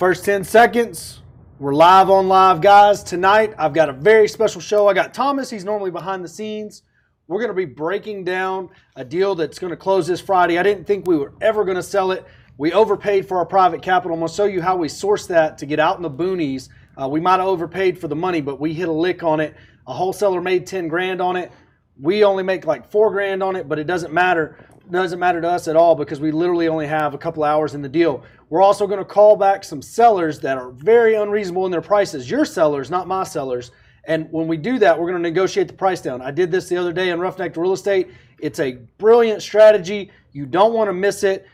First 10 seconds, we're live on live, guys. Tonight, I've got a very special show. I got Thomas. He's normally behind the scenes. We're going to be breaking down a deal that's going to close this Friday. I didn't think we were ever going to sell it. We overpaid for our private capital. I'm going to show you how we sourced that to get out in the boonies. We might have overpaid for the money, but we hit a lick on it. A wholesaler made 10 grand on it. We only make like 4 grand on it, but it doesn't matter. It doesn't matter to us at all because we literally only have a couple hours in the deal. We're also going to call back some sellers that are very unreasonable in their prices. Your sellers, not my sellers. And when we do that, we're going to negotiate the price down. I did this the other day on Roughneck Real Estate. It's a brilliant strategy. You don't want to miss it.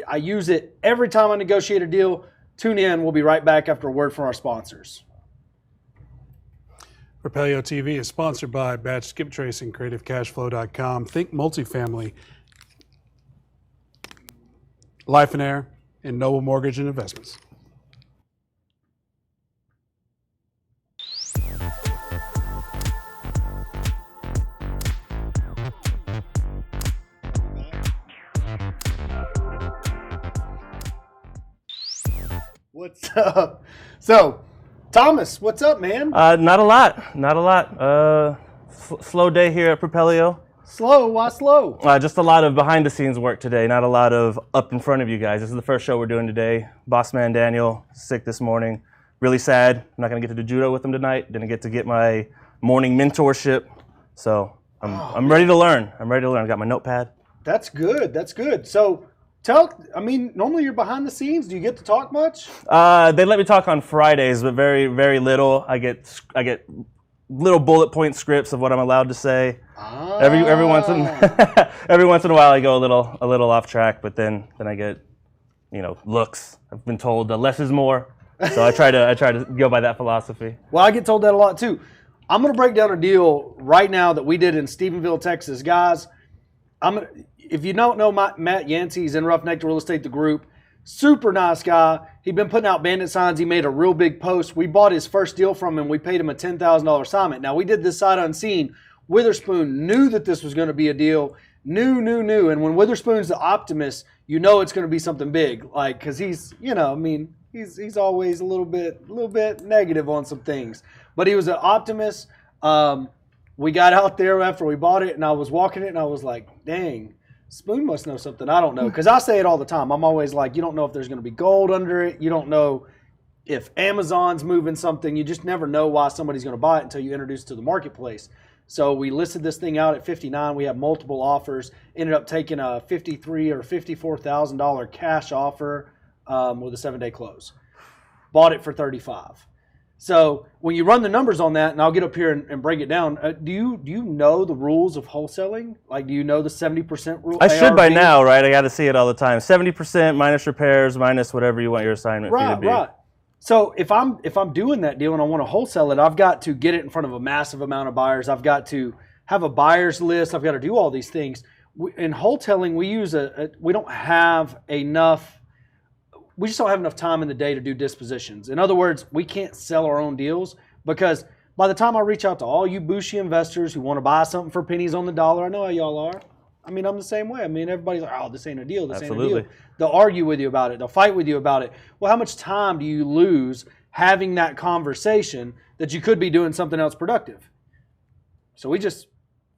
I use it every time I negotiate a deal. Tune in. We'll be right back after a word from our sponsors. Propelio TV is sponsored by Batch Skip Tracing, CreativeCashFlow.com, Think Multifamily, Lifeonaire, and Noble Mortgage and Investments. What's up? So, Thomas, what's up, man? Not a lot. Slow day here at Propelio. Slow? Why slow? Just a lot of behind the scenes work today, not a lot of up in front of you guys. This is the first show we're doing today. Boss man Daniel, sick this morning. Really sad. I'm not going to get to do judo with him tonight. Didn't get to get my morning mentorship. So I'm ready to learn. I got my notepad. That's good. So, normally you're behind the scenes. Do you get to talk much? They let me talk on Fridays, but very, very little. I get little bullet point scripts of what I'm allowed to say. Every once in a while I go a little off track, but then I get looks. I've been told less is more, so I try to go by that philosophy. Well, I get told that a lot too. I'm going to break down a deal right now that we did in Stephenville, Texas, guys. If you don't know Matt Yancey, he's in Roughneck Real Estate, the group. Super nice guy. He'd been putting out bandit signs. He made a real big post. We bought his first deal from him. We paid him a $10,000 assignment. Now, we did this sight unseen. Witherspoon knew that this was going to be a deal. Knew. And when Witherspoon's the optimist, you know it's going to be something big. Like, because he's always a little bit negative on some things. But he was an optimist. We got out there after we bought it, and I was walking it, and I was like, dang. Spoon must know something I don't know, because I say it all the time. I'm always like, you don't know if there's going to be gold under it. You don't know if Amazon's moving something. You just never know why somebody's going to buy it until you introduce it to the marketplace. So we listed this thing out at 59. We had multiple offers. Ended up taking a $53,000 or $54,000 cash offer with a 7-day close. Bought it for $35,000. So when you run the numbers on that, and I'll get up here and break it down, do you know the rules of wholesaling? Like, do you know the 70% rule? I should by now, right? I got to see it all the time. 70% minus repairs, minus whatever you want your assignment fee to be. Right. So if I'm doing that deal and I want to wholesale it, I've got to get it in front of a massive amount of buyers. I've got to have a buyer's list. I've got to do all these things. In wholesaling, we don't have enough. We just don't have enough time in the day to do dispositions. In other words, we can't sell our own deals because by the time I reach out to all you bushy investors who want to buy something for pennies on the dollar, I know how y'all are. I'm the same way. Everybody's like, oh, this ain't a deal. This Absolutely. Ain't a deal. They'll argue with you about it. They'll fight with you about it. Well, how much time do you lose having that conversation that you could be doing something else productive? So we just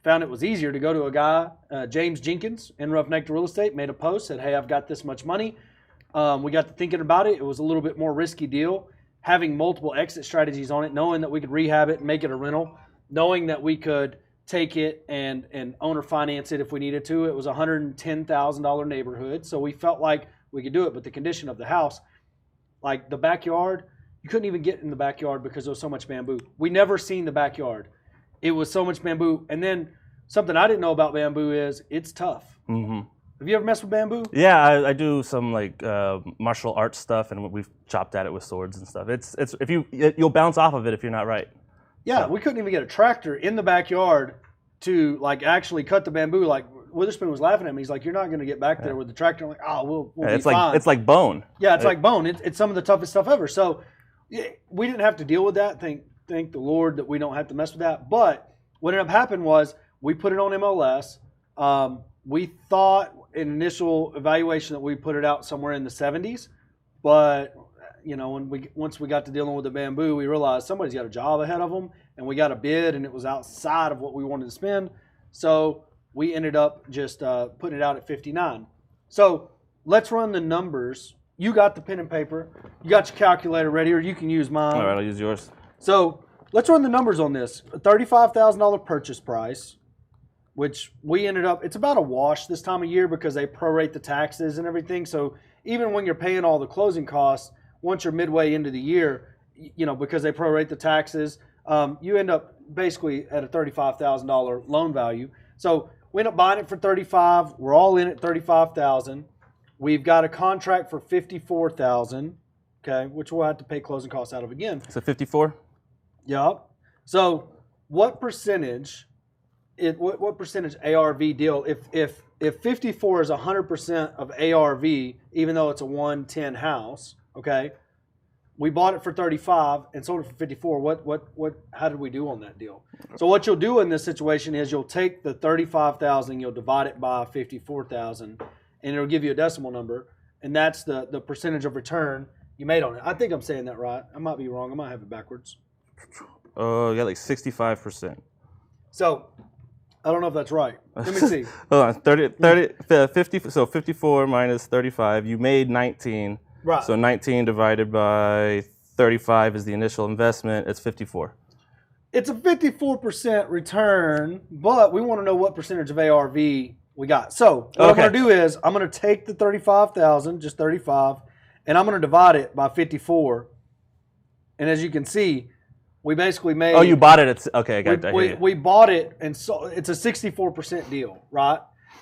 found it was easier to go to a guy, James Jenkins in Roughneck Real Estate, made a post, said, hey, I've got this much money. We got to thinking about it. It was a little bit more risky deal, having multiple exit strategies on it, knowing that we could rehab it and make it a rental, knowing that we could take it and owner finance it if we needed to. It was a $110,000 neighborhood, so we felt like we could do it. But the condition of the house, like the backyard, you couldn't even get in the backyard because there was so much bamboo. We never seen the backyard. It was so much bamboo. And then something I didn't know about bamboo is it's tough. Mm-hmm. Have you ever messed with bamboo? Yeah, I do some martial arts stuff, and we've chopped at it with swords and stuff. It's if you'll bounce off of it if you're not right. Yeah, so. We couldn't even get a tractor in the backyard to actually cut the bamboo. Like Witherspoon was laughing at me. He's like, "You're not going to get back there with the tractor." I'm like, "Oh, we'll be fine." It's like bone. Yeah, it's like bone. It's some of the toughest stuff ever. So we didn't have to deal with that. Thank the Lord that we don't have to mess with that. But what ended up happening was we put it on MLS. We thought in initial evaluation that we put it out somewhere in the 70s, but once we got to dealing with the bamboo, we realized somebody's got a job ahead of them, and we got a bid, and it was outside of what we wanted to spend. So we ended up just putting it out at 59. So let's run the numbers. You got the pen and paper. You got your calculator ready, or you can use mine. All right, I'll use yours. So let's run the numbers on this. A $35,000 purchase price, which we ended up, it's about a wash this time of year because they prorate the taxes and everything. So even when you're paying all the closing costs, once you're midway into the year, because they prorate the taxes, you end up basically at a $35,000 loan value. So we end up buying it for $35,000. We're all in at $35,000. We've got a contract for $54,000, okay, which we'll have to pay closing costs out of again. So 54? Yep. So what percentage ARV deal, if 54 is 100% of ARV, even though it's a 110 house, okay, we bought it for 35 and sold it for 54. How did we do on that deal? So what you'll do in this situation is you'll take the 35,000, you'll divide it by 54,000, and it'll give you a decimal number, and that's the percentage of return you made on it. I think I'm saying that right. I might be wrong. I might have it backwards. Yeah, like 65%. So I don't know if that's right. Let me see. Hold on, 50. So 54 minus 35. You made 19. Right. So 19 divided by 35 is the initial investment. It's 54. It's a 54% return, but we want to know what percentage of ARV we got. So what I'm going to do is I'm going to take the 35,000, just 35, and I'm going to divide it by 54. And as you can see, we basically made. Oh, you bought it at. Okay, I got it. We bought it, and so it's a 64% deal, right?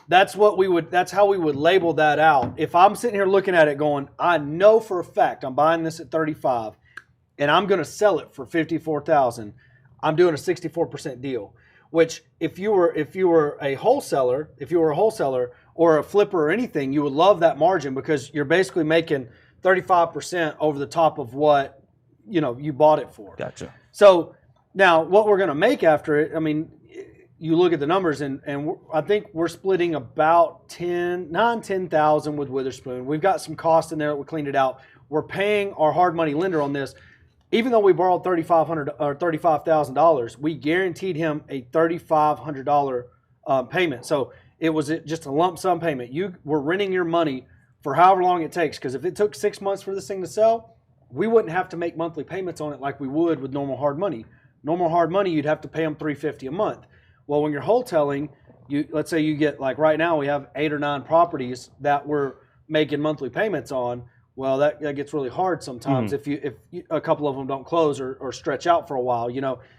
That's how we would label that out. If I'm sitting here looking at it going, I know for a fact I'm buying this at 35 and I'm going to sell it for 54,000, I'm doing a 64% deal. Which if you were a wholesaler or a flipper or anything, you would love that margin because you're basically making 35% over the top of what you bought it for. Gotcha. So now what we're going to make after it, I mean, you look at the numbers, and I think we're splitting about 10,000 with Witherspoon. We've got some cost in there that we cleaned it out. We're paying our hard money lender on this. Even though we borrowed $3,500 or $35,000, we guaranteed him a $3,500 payment. So it was just a lump sum payment. You were renting your money for however long it takes, because if it took 6 months for this thing to sell, we wouldn't have to make monthly payments on it like we would with normal hard money. Normal hard money, you'd have to pay them $350 a month. Well, when you're wholesaling, let's say you get, like right now, we have 8 or 9 properties that we're making monthly payments on. Well, that gets really hard sometimes if a couple of them don't close or stretch out for a while,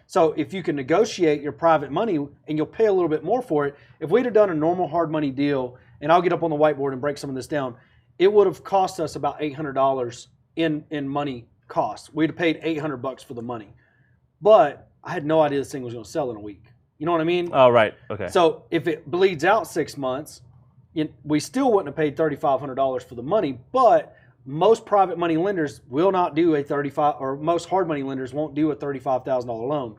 So if you can negotiate your private money and you'll pay a little bit more for it, if we'd have done a normal hard money deal, and I'll get up on the whiteboard and break some of this down, it would have cost us about $800 in money costs. We'd have paid $800 for the money, but I had no idea this thing was going to sell in a week. You know what I mean? Oh, right. Okay. So if it bleeds out 6 months, we still wouldn't have paid $3,500 for the money, but most private money lenders will not do most hard money lenders won't do a $35,000 loan.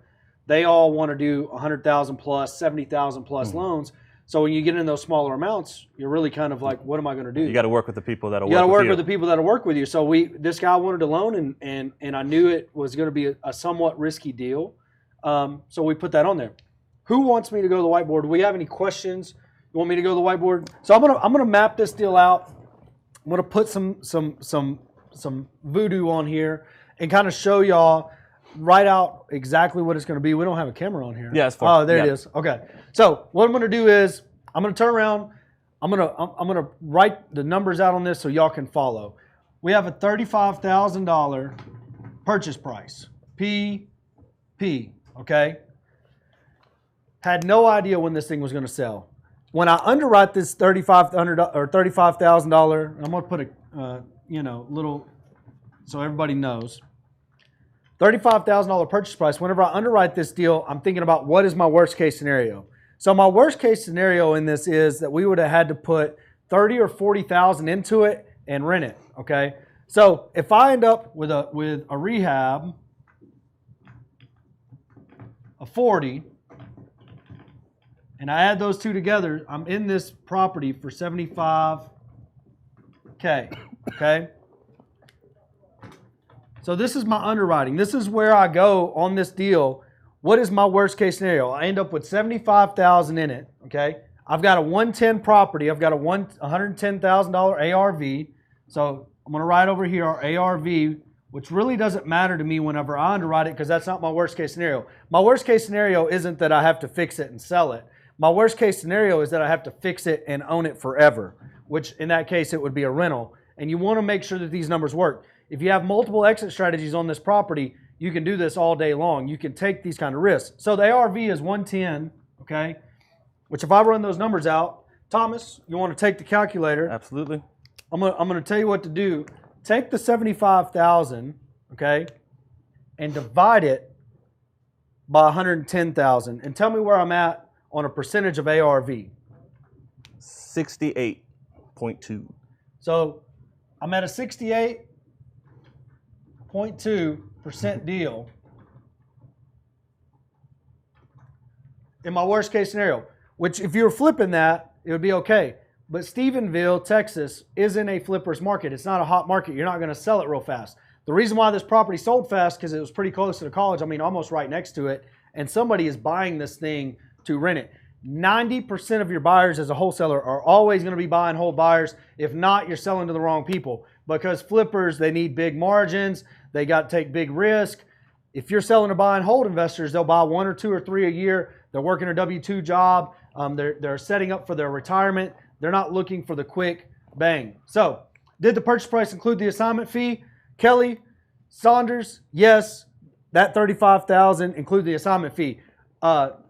They all want to do 100,000 plus, 70,000 plus loans. So when you get in those smaller amounts, you're really kind of like, what am I going to do? You got to work with the people that'll work with you. You got to work with the people that'll work with you. So this guy wanted a loan, and I knew it was going to be a somewhat risky deal. So we put that on there. Who wants me to go to the whiteboard? Do we have any questions? You want me to go to the whiteboard? So I'm gonna map this deal out. I'm gonna put some voodoo on here and kind of show y'all, write out exactly what it's gonna be. We don't have a camera on here. Yeah, it's fine. Oh, there it is. Okay. So what I'm gonna do is I'm gonna turn around. I'm gonna write the numbers out on this so y'all can follow. We have a $35,000 purchase price. PP. Okay. Had no idea when this thing was going to sell. When I underwrite this $35,000 or $35,000, I'm going to put a little so everybody knows. $35,000 purchase price. Whenever I underwrite this deal, I'm thinking about what is my worst case scenario. So my worst case scenario in this is that we would have had to put $30,000 or $40,000 into it and rent it. Okay. So if I end up with a rehab of 40. And I add those two together, I'm in this property for $75K, okay? So this is my underwriting. This is where I go on this deal. What is my worst case scenario? I end up with $75,000 in it, okay? I've got a 110 property. I've got a $110,000 ARV. So I'm going to write over here our ARV, which really doesn't matter to me whenever I underwrite it because that's not my worst case scenario. My worst case scenario isn't that I have to fix it and sell it. My worst case scenario is that I have to fix it and own it forever, which in that case it would be a rental. And you want to make sure that these numbers work. If you have multiple exit strategies on this property, you can do this all day long. You can take these kind of risks. So the ARV is 110, okay? Which if I run those numbers out, Thomas, you want to take the calculator. Absolutely. I'm gonna tell you what to do. Take the 75,000, okay, and divide it by 110,000, and tell me where I'm at on a percentage of ARV. 68.2. So I'm at a 68.2% deal in my worst case scenario, which if you were flipping that, it would be okay. But Stephenville, Texas, isn't a flipper's market. It's not a hot market. You're not going to sell it real fast. The reason why this property sold fast because it was pretty close to the college, I mean, almost right next to it, and somebody is buying this thing to rent it. 90% of your buyers as a wholesaler are always going to be buy and hold buyers. If not, you're selling to the wrong people because flippers, they need big margins. They got to take big risk. If you're selling to buy and hold investors, they'll buy 1 or 2 or 3 a year. They're working a W-2 job. They're setting up for their retirement. They're not looking for the quick bang. So, did the purchase price include the assignment fee? Kelly, Saunders, yes. That $35,000 include the assignment fee.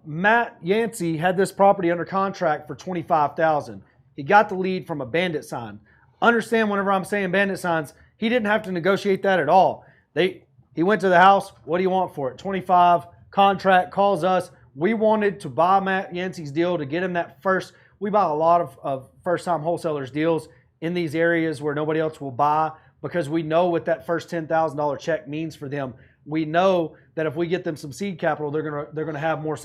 Matt Yancey had this property under contract for $25,000. He got the lead from a BANDIT sign. Understand whenever I'm saying BANDIT signs, he didn't have to negotiate that at all. He went to the house. What do you want for it? 25 contract, calls us. We wanted to buy Matt Yancey's deal to get him that first. We buy a lot of first-time wholesalers deals in these areas where nobody else will buy because we know what that first $10,000 check means for them. We know that if we get them some seed capital, they're gonna have more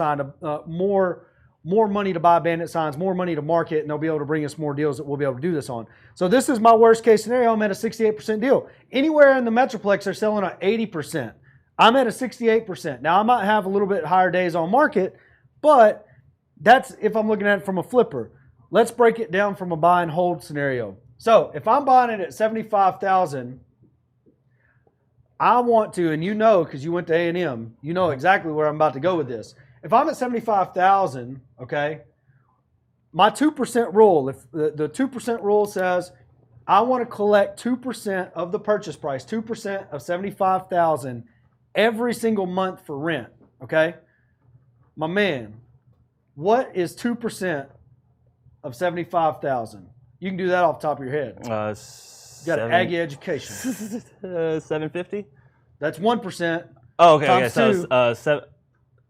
money to buy BANDIT signs, more money to market, and they'll be able to bring us more deals that we'll be able to do this on. So this is my worst case scenario. I'm at a 68% deal. Anywhere in the Metroplex, they're selling at 80%. I'm at a 68%. Now I might have a little bit higher days on market, but that's if I'm looking at it from a flipper. Let's break it down from a buy and hold scenario. So if I'm buying it at 75,000, I want to, and you know, because you went to A&M, you know exactly where I'm about to go with this. If I'm at 75,000, okay, my 2% rule, if the 2% rule says I want to collect 2% of the purchase price, 2% of 75,000 every single month for rent, okay? My man, what is 2% of 75,000? You can do that off the top of your head. You got an Aggie education. 750. That's 1%. Oh, okay. Times Okay. So seven.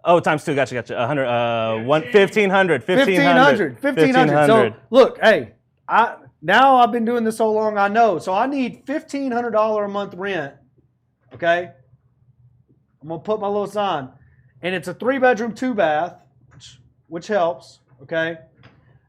Oh, times 2. Gotcha. 100. 1,500. 1,500. So look, hey, now I've been doing this so long, I know. So I need $1,500 a month rent. Okay. I'm gonna put my little sign, and it's a 3-bedroom, 2-bath, which helps. Okay.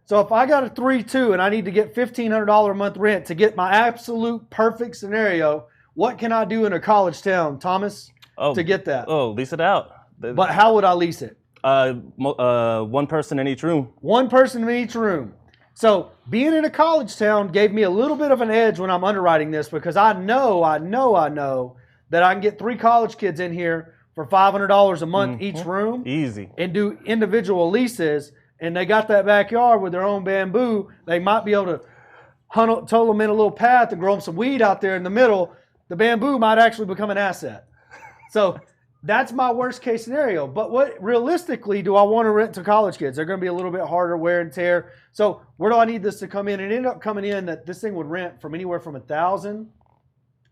So if I got a 3-2 and I need to get $1,500 a month rent to get my absolute perfect scenario, what can I do in a college town, Thomas, to get that? Oh, lease it out. But how would I lease it? One person in each room. One person in each room. So being in a college town gave me a little bit of an edge when I'm underwriting this because I know that I can get 3 college kids in here for $500 a month each room. Easy. And do individual leases. And they got that backyard with their own bamboo. They might be able to tow them in a little path and grow them some weed out there in the middle. The bamboo might actually become an asset. So that's my worst case scenario. But what realistically do I want to rent to college kids? They're going to be a little bit harder wear and tear. So where do I need this to come in? And it ended up coming in that this thing would rent from anywhere from $1,000. And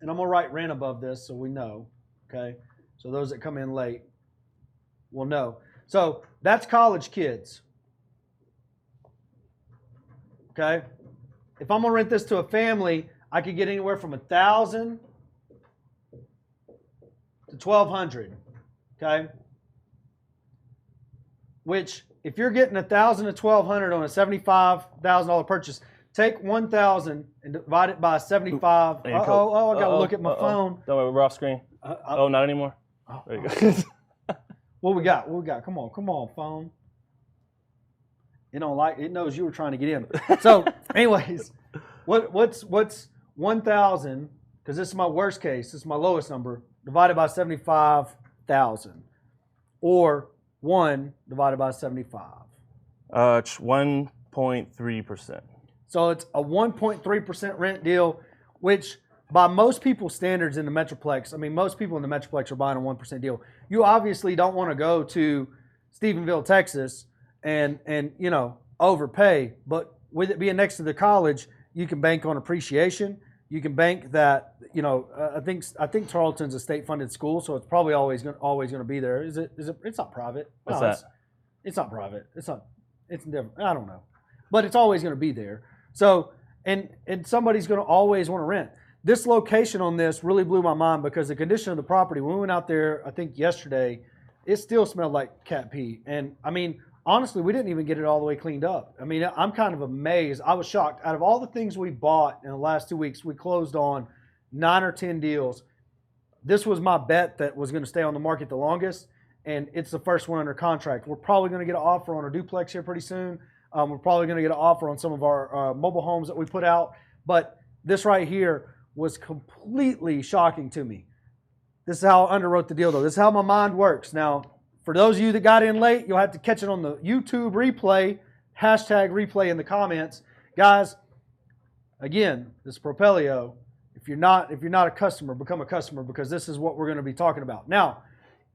I'm going to write rent above this so we know. Okay. So those that come in late will know. So that's college kids. Okay. If I'm going to rent this to a family, I could get anywhere from $1,000 to $1,200. Okay. Which, if you're getting $1,000 to $1,200 on a $75,000 purchase, take 1,000 and divide it by 75. I gotta look at my phone. Don't worry, we're off screen. Not anymore. There you go. What we got? Come on, phone. It knows you were trying to get in. So, anyways, what's 1,000? Because this is my worst case. This is my lowest number. Divided by 75,000, or 1 divided by 75. It's 1.3%. So it's a 1.3% rent deal, which by most people's standards in the Metroplex, I mean, most people in the Metroplex are buying a 1% deal. You obviously don't want to go to Stephenville, Texas, and overpay. But with it being next to the college, you can bank on appreciation. You can bank that, I think Tarleton's a state-funded school, so it's probably always going to be there. Is it? It's not private. What's that? It's not private. It's different. I don't know, but it's always going to be there. So, and somebody's going to always want to rent. This location on this really blew my mind because the condition of the property, when we went out there, I think yesterday, it still smelled like cat pee. And I mean, honestly, we didn't even get it all the way cleaned up. I mean, I'm kind of amazed. I was shocked. Out of all the things we bought in the last 2 weeks, we closed on 9 or 10 deals. This was my bet that was going to stay on the market the longest, and it's the first one under contract. We're probably going to get an offer on a duplex here pretty soon. We're probably going to get an offer on some of our mobile homes that we put out. But this right here was completely shocking to me. This is how I underwrote the deal, though. This is how my mind works. Now, for those of you that got in late, you'll have to catch it on the YouTube replay, #replay in the comments. Guys, again, this is Propelio. If you're not a customer, become a customer, because this is what we're going to be talking about. Now,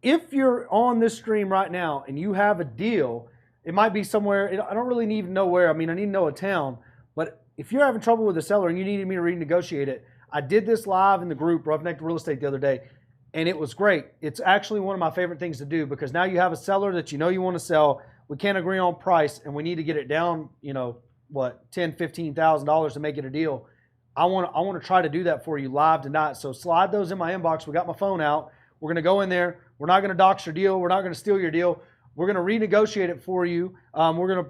if you're on this stream right now and you have a deal, it might be somewhere, I don't really need to know where. I mean, I need to know a town. But if you're having trouble with a seller and you needed me to renegotiate it, I did this live in the group, Roughneck Real Estate, the other day, and it was great. It's actually one of my favorite things to do because now you have a seller that you want to sell. We can't agree on price, and we need to get it down, $10,000, $15,000 to make it a deal. I want to try to do that for you live tonight. So slide those in my inbox. We got my phone out. We're going to go in there. We're not going to dox your deal. We're not going to steal your deal. We're going to renegotiate it for you. We're going to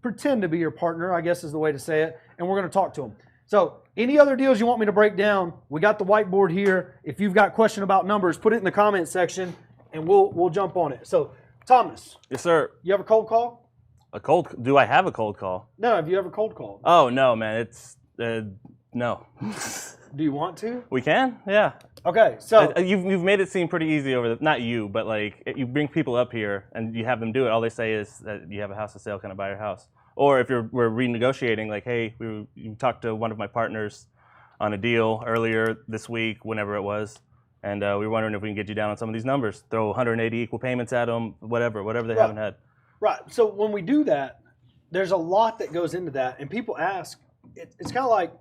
pretend to be your partner, I guess is the way to say it, and we're going to talk to them. So any other deals you want me to break down, we got the whiteboard here. If you've got a question about numbers, put it in the comment section, and we'll jump on it. So, Thomas. Yes, sir. You have a cold call? Do I have a cold call? No, have you ever cold called? Oh, no, man. It's, no. Do you want to? We can, yeah. Okay, so. You've made it seem pretty easy not you, but like you bring people up here and you have them do it. All they say is that you have a house to sale, can I buy your house? Or if we're renegotiating, like, hey, you talked to one of my partners on a deal earlier this week, whenever it was, and we were wondering if we can get you down on some of these numbers. Throw 180 equal payments at them, whatever they haven't had. Right. So when we do that, there's a lot that goes into that, and people ask, it's kind of like,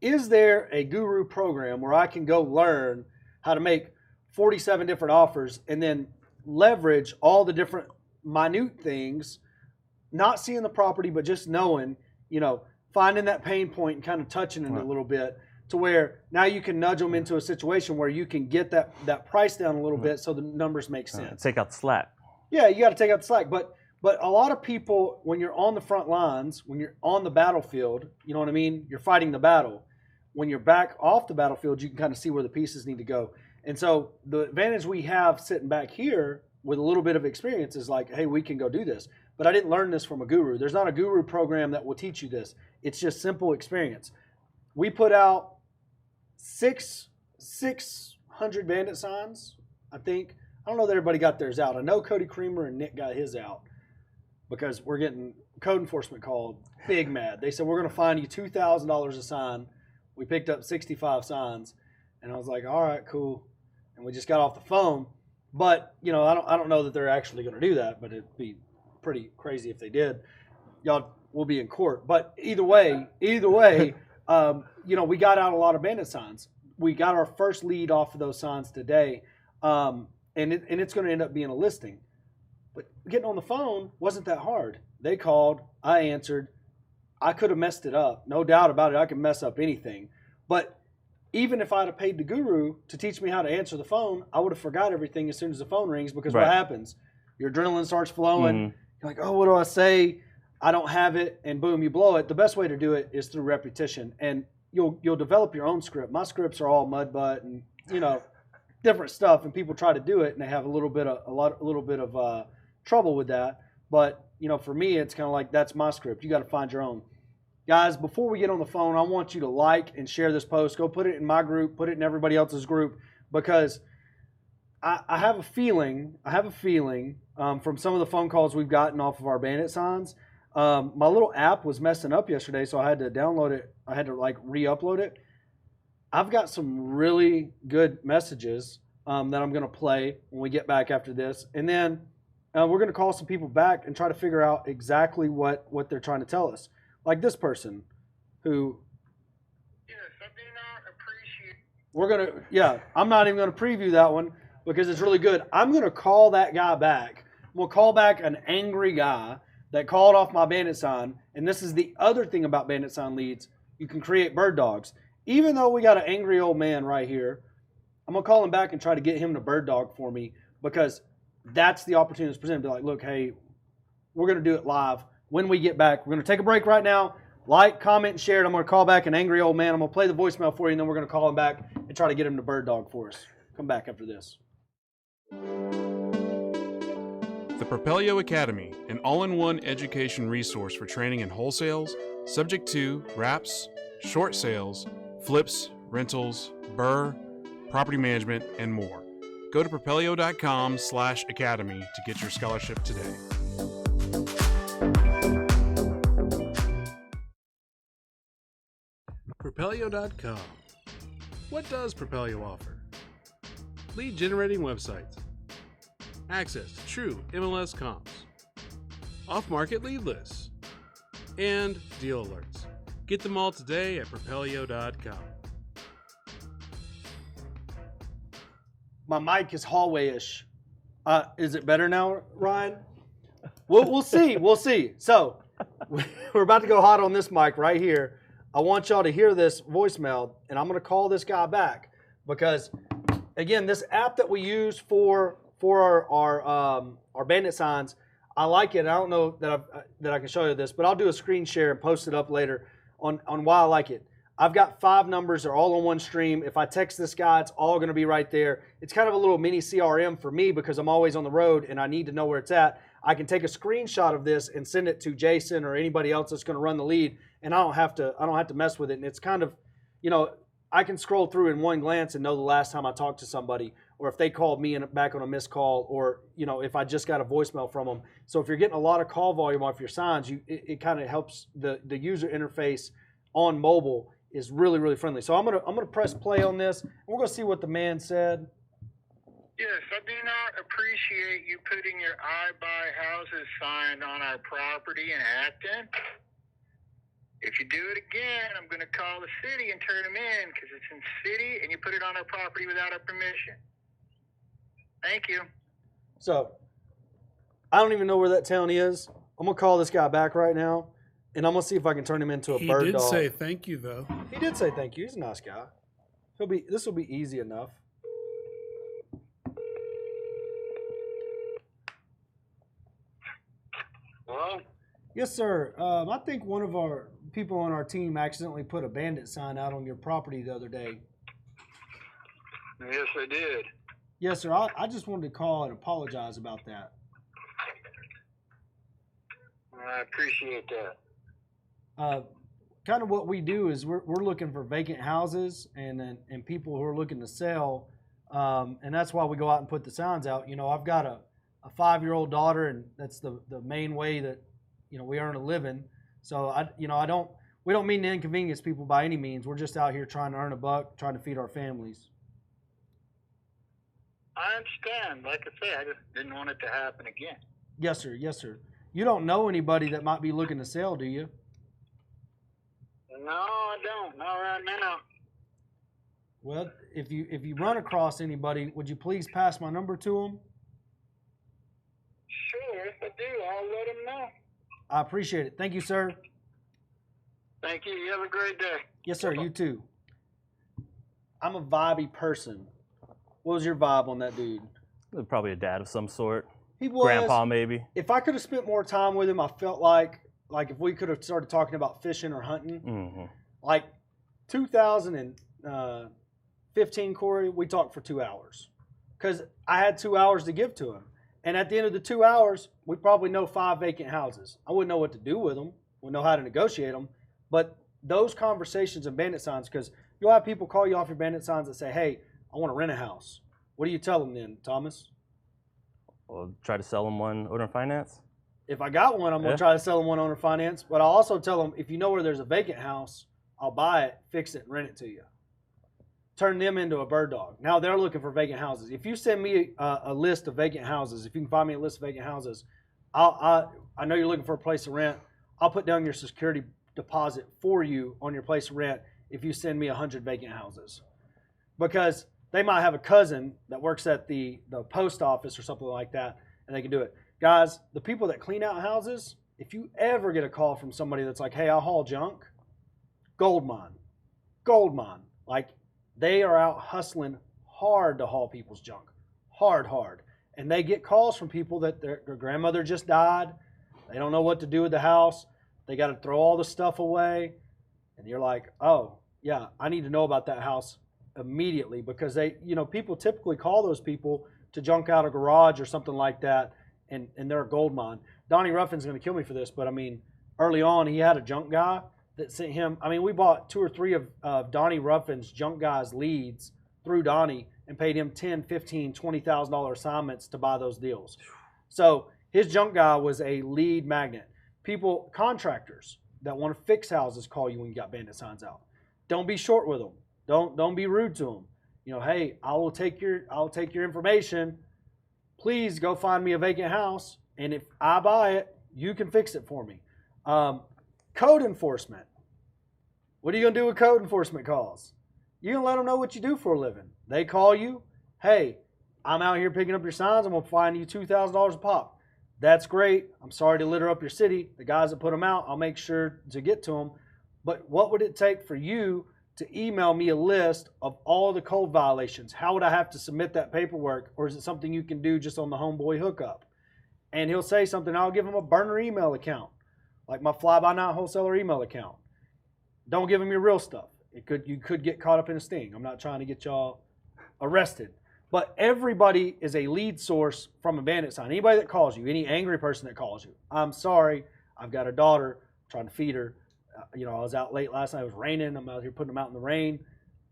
is there a guru program where I can go learn how to make 47 different offers and then leverage all the different minute things, not seeing the property, but just knowing, finding that pain point and kind of touching it a little bit to where now you can nudge them into a situation where you can get that price down a little bit so the numbers make sense. Take out the slack. Yeah, you got to take out the slack. But a lot of people, when you're on the front lines, when you're on the battlefield, you know what I mean? You're fighting the battle. When you're back off the battlefield, you can kind of see where the pieces need to go. And so the advantage we have sitting back here with a little bit of experience is like, hey, we can go do this. But I didn't learn this from a guru. There's not a guru program that will teach you this. It's just simple experience. We put out 600 bandit signs, I think. I don't know that everybody got theirs out. I know Cody Creamer and Nick got his out because we're getting code enforcement called big mad. They said, we're going to fine you $2,000 a sign. We picked up 65 signs. And I was like, all right, cool. And we just got off the phone. But, I don't know that they're actually going to do that, but it'd be pretty crazy if they did. Y'all will be in court. But either way, we got out a lot of bandit signs. We got our first lead off of those signs today, and it's going to end up being a listing. But getting on the phone wasn't that hard. They called, I answered. I could have messed it up, no doubt about it. I could mess up anything. But even if I'd have paid the guru to teach me how to answer the phone, I would have forgot everything as soon as the phone rings because What happens? Your adrenaline starts flowing. Mm-hmm. You're like, oh, what do I say? I don't have it, and boom, you blow it. The best way to do it is through repetition, and you'll develop your own script. My scripts are all mud butt and different stuff, and people try to do it and they have a little bit of trouble with that. But for me, it's kind of like that's my script. You got to find your own. Guys, before we get on the phone, I want you to like and share this post. Go put it in my group, put it in everybody else's group, because I have a feeling from some of the phone calls we've gotten off of our Bandit signs. My little app was messing up yesterday, so I had to download it. I had to re-upload it. I've got some really good messages that I'm going to play when we get back after this. And then we're going to call some people back and try to figure out exactly what they're trying to tell us. Like this person who... Yes, I do not appreciate... We're going to... I'm not even going to preview that one because it's really good. I'm going to call that guy back. I'm going to call back an angry guy that called off my Bandit sign. And this is the other thing about Bandit sign leads. You can create bird dogs. Even though we got an angry old man right here, I'm going to call him back and try to get him to bird dog for me, because that's the opportunity that's presented. Be like, look, hey, we're going to do it live. When we get back, we're going to take a break right now. Like, comment, and share it. I'm going to call back an angry old man. I'm going to play the voicemail for you, and then we're going to call him back and try to get him to bird dog for us. Come back after this. The Propelio Academy, an all-in-one education resource for training in wholesales, subject to wraps, short sales, flips, rentals, BRRRR, property management, and more. Go to propelio.com/academy to get your scholarship today. Propelio.com. What does Propelio offer? Lead generating websites, access to true MLS comps, off-market lead lists, and deal alerts. Get them all today at propelio.com. My mic is hallway-ish. Is it better now, Ryan? We'll see. We'll see. So we're about to go hot on this mic right here. I want y'all to hear this voicemail, and I'm going to call this guy back because, again, this app that we use for our Bandit signs, I like it. I don't know that I can show you this, but I'll do a screen share and post it up later on why I like it. I've got 5 numbers. They're all on one stream. If I text this guy, it's all going to be right there. It's kind of a little mini CRM for me because I'm always on the road and I need to know where it's at. I can take a screenshot of this and send it to Jason or anybody else that's going to run the lead, and I don't have to mess with it. And it's kind of, I can scroll through in one glance and know the last time I talked to somebody, or if they called me back on a missed call, or if I just got a voicemail from them. So if you're getting a lot of call volume off your signs, it kind of helps the user interface on mobile is really, really friendly. So I'm gonna press play on this, and we're gonna see what the man said. Yes, I do not appreciate you putting your I buy houses sign on our property in Acton. If you do it again, I'm going to call the city and turn them in because it's in city and you put it on our property without our permission. Thank you. So I don't even know where that town is. I'm going to call this guy back right now, and I'm going to see if I can turn him into a bird dog. He did say thank you, though. He did say thank you. He's a nice guy. This will be easy enough. Hello? Yes, sir. I think one of our people on our team accidentally put a Bandit sign out on your property the other day. Yes, I did. Yes, sir. I just wanted to call and apologize about that. I appreciate that. Kind of what we do is we're looking for vacant houses and people who are looking to sell, and that's why we go out and put the signs out. I've got a 5-year-old daughter, and that's the main way that we earn a living. So we don't mean to inconvenience people by any means. We're just out here trying to earn a buck, trying to feed our families. I understand. Like I say, I just didn't want it to happen again. Yes, sir. Yes, sir. You don't know anybody that might be looking to sell, do you? No, I don't. Not right now. Well, if you run across anybody, would you please pass my number to them? Sure, if I do, I'll let them know. I appreciate it. Thank you, sir. Thank you. You have a great day. Yes, sir. You too. I'm a vibey person. What was your vibe on that dude? Probably a dad of some sort. He was. Grandpa, maybe. If I could have spent more time with him, I felt like like if we could have started talking about fishing or hunting, Mm-hmm. like 2015, Corey, we talked for 2 hours because I had 2 hours to give to him. And at the end of the 2 hours, we probably know 5 vacant houses. I wouldn't know what to do with them. Wouldn't know how to negotiate them. But those conversations and bandit signs, because you'll have people call you off your bandit signs that say, hey, I want to rent a house. What do you tell them then, Thomas? Well, try to sell them one owner finance. If I got one, I'm going to try to sell them one owner finance. But I'll also tell them, if you know where there's a vacant house, I'll buy it, fix it, and rent it to you. Turn them into a bird dog. Now they're looking for vacant houses. If you send me a list of vacant houses, if you can find me a list of vacant houses, I know you're looking for a place to rent. I'll put down your security deposit for you on your place to rent if you send me 100 vacant houses. Because they might have a cousin that works at the post office or something like that, and they can do it. Guys, the people that clean out houses, if you ever get a call from somebody that's like, hey, I'll haul junk, gold mine. Gold mine. Like, they are out hustling hard to haul people's junk. Hard. And they get calls from people that their grandmother just died. They don't know what to do with the house. They got to throw all the stuff away. And you're like, oh, yeah, I need to know about that house immediately, because they, people typically call those people to junk out a garage or something like that, and they're a gold mine. Donnie Ruffin's going to kill me for this, but I mean, early on, he had a junk guy that sent him. I mean, we bought 2 or 3 of Donnie Ruffin's junk guys leads through Donnie and paid him $10,000, $15,000, $20,000 assignments to buy those deals. So his junk guy was a lead magnet. People, contractors that want to fix houses, call you when you got bandit signs out. Don't be short with them. Don't be rude to them. Hey, I'll take your information. Please go find me a vacant house, and if I buy it, you can fix it for me. Code enforcement. What are you gonna do with code enforcement calls? You gonna let them know what you do for a living. They call you, hey, I'm out here picking up your signs. I'm gonna fine you $2,000 a pop. That's great. I'm sorry to litter up your city. The guys that put them out, I'll make sure to get to them. But what would it take for you to email me a list of all the code violations? How would I have to submit that paperwork? Or is it something you can do just on the homeboy hookup? And he'll say something, I'll give him a burner email account, like my fly-by-night wholesaler email account. Don't give him your real stuff. You could get caught up in a sting. I'm not trying to get y'all arrested. But everybody is a lead source from a bandit sign. Anybody that calls you, any angry person that calls you, I'm sorry, I've got a daughter, I'm trying to feed her. I was out late last night. It was raining. I'm out here putting them out in the rain,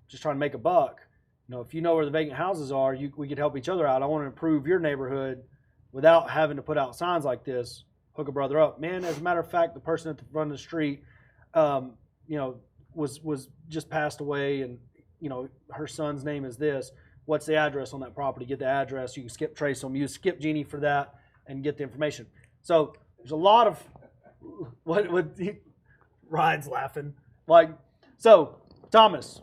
just trying to make a buck. If you know where the vacant houses are, we could help each other out. I want to improve your neighborhood without having to put out signs like this. Hook a brother up, man. As a matter of fact, the person at the front of the street, was just passed away, and her son's name is this. What's the address on that property? Get the address. You can skip trace them. Use Skip Genie for that and get the information. So there's a lot of Ryan's laughing. So Thomas,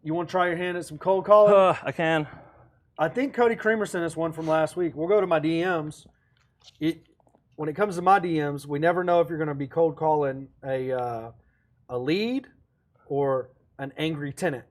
you want to try your hand at some cold calling? I can. I think Cody Creamer sent us one from last week. We'll go to my DMs. When it comes to my DMs, we never know if you're going to be cold calling a lead or an angry tenant.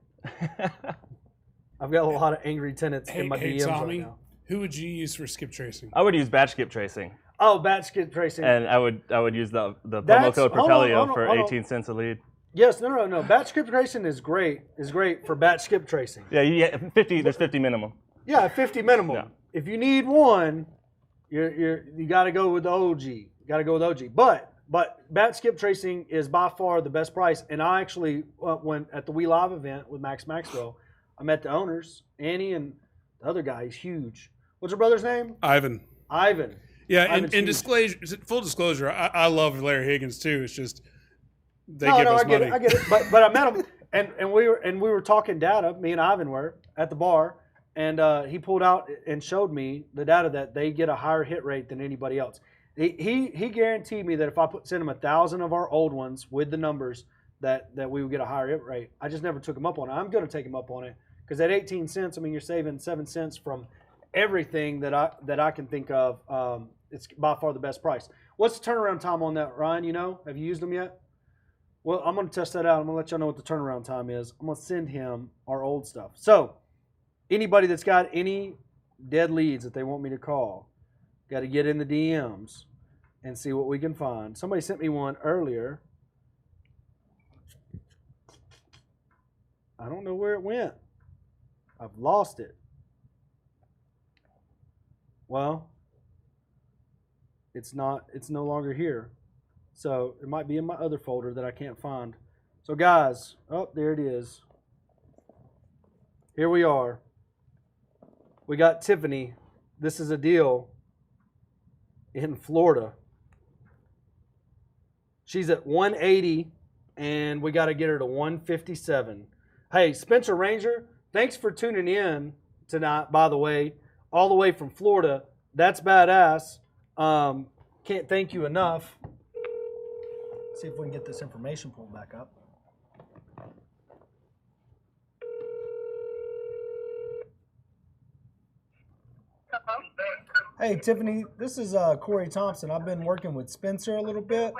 I've got a lot of angry tenants in my DMs Tommy, right now. Who would you use for skip tracing? I would use batch skip tracing. Oh, batch skip tracing. And I would use the promo code Propelio for 18 cents a lead. Yes, no. Batch skip tracing is great. Is great for batch skip tracing. Yeah, 50. There's 50 minimum. Yeah, 50 minimum. Yeah. If you need one, you got to go with the OG. You got to go with OG. But batch skip tracing is by far the best price. And I actually went at the We Live event with Max Maxwell. I met the owners, Annie, and the other guy. He's huge. What's your brother's name? Ivan. Yeah, and full disclosure, I love Larry Higgins too. It's just they give us money. I get it. But I met him, and we were talking data. Me and Ivan were at the bar, and he pulled out and showed me the data that they get a higher hit rate than anybody else. He guaranteed me that if I send him 1,000 of our old ones with the numbers, that we would get a higher hit rate. I just never took him up on it. I'm going to take him up on it, because at 18 cents, I mean, you're saving 7 cents from everything that I can think of. It's by far the best price. What's the turnaround time on that, Ryan? Have you used them yet? Well, I'm going to test that out. I'm going to let y'all know what the turnaround time is. I'm going to send him our old stuff. So anybody that's got any dead leads that they want me to call, got to get in the DMs and see what we can find. Somebody sent me one earlier. I don't know where it went. I've lost it. Well, it's no longer here. So it might be in my other folder that I can't find. So guys, oh, there it is. Here we are. We got Tiffany. This is a deal in Florida. She's at 180 and we got to get her to 157. Hey, Spencer Ranger, thanks for tuning in tonight, by the way, all the way from Florida. That's badass. Can't thank you enough. See if we can get this information pulled back up. Hey, Tiffany, this is Corey Thompson. I've been working with Spencer a little bit.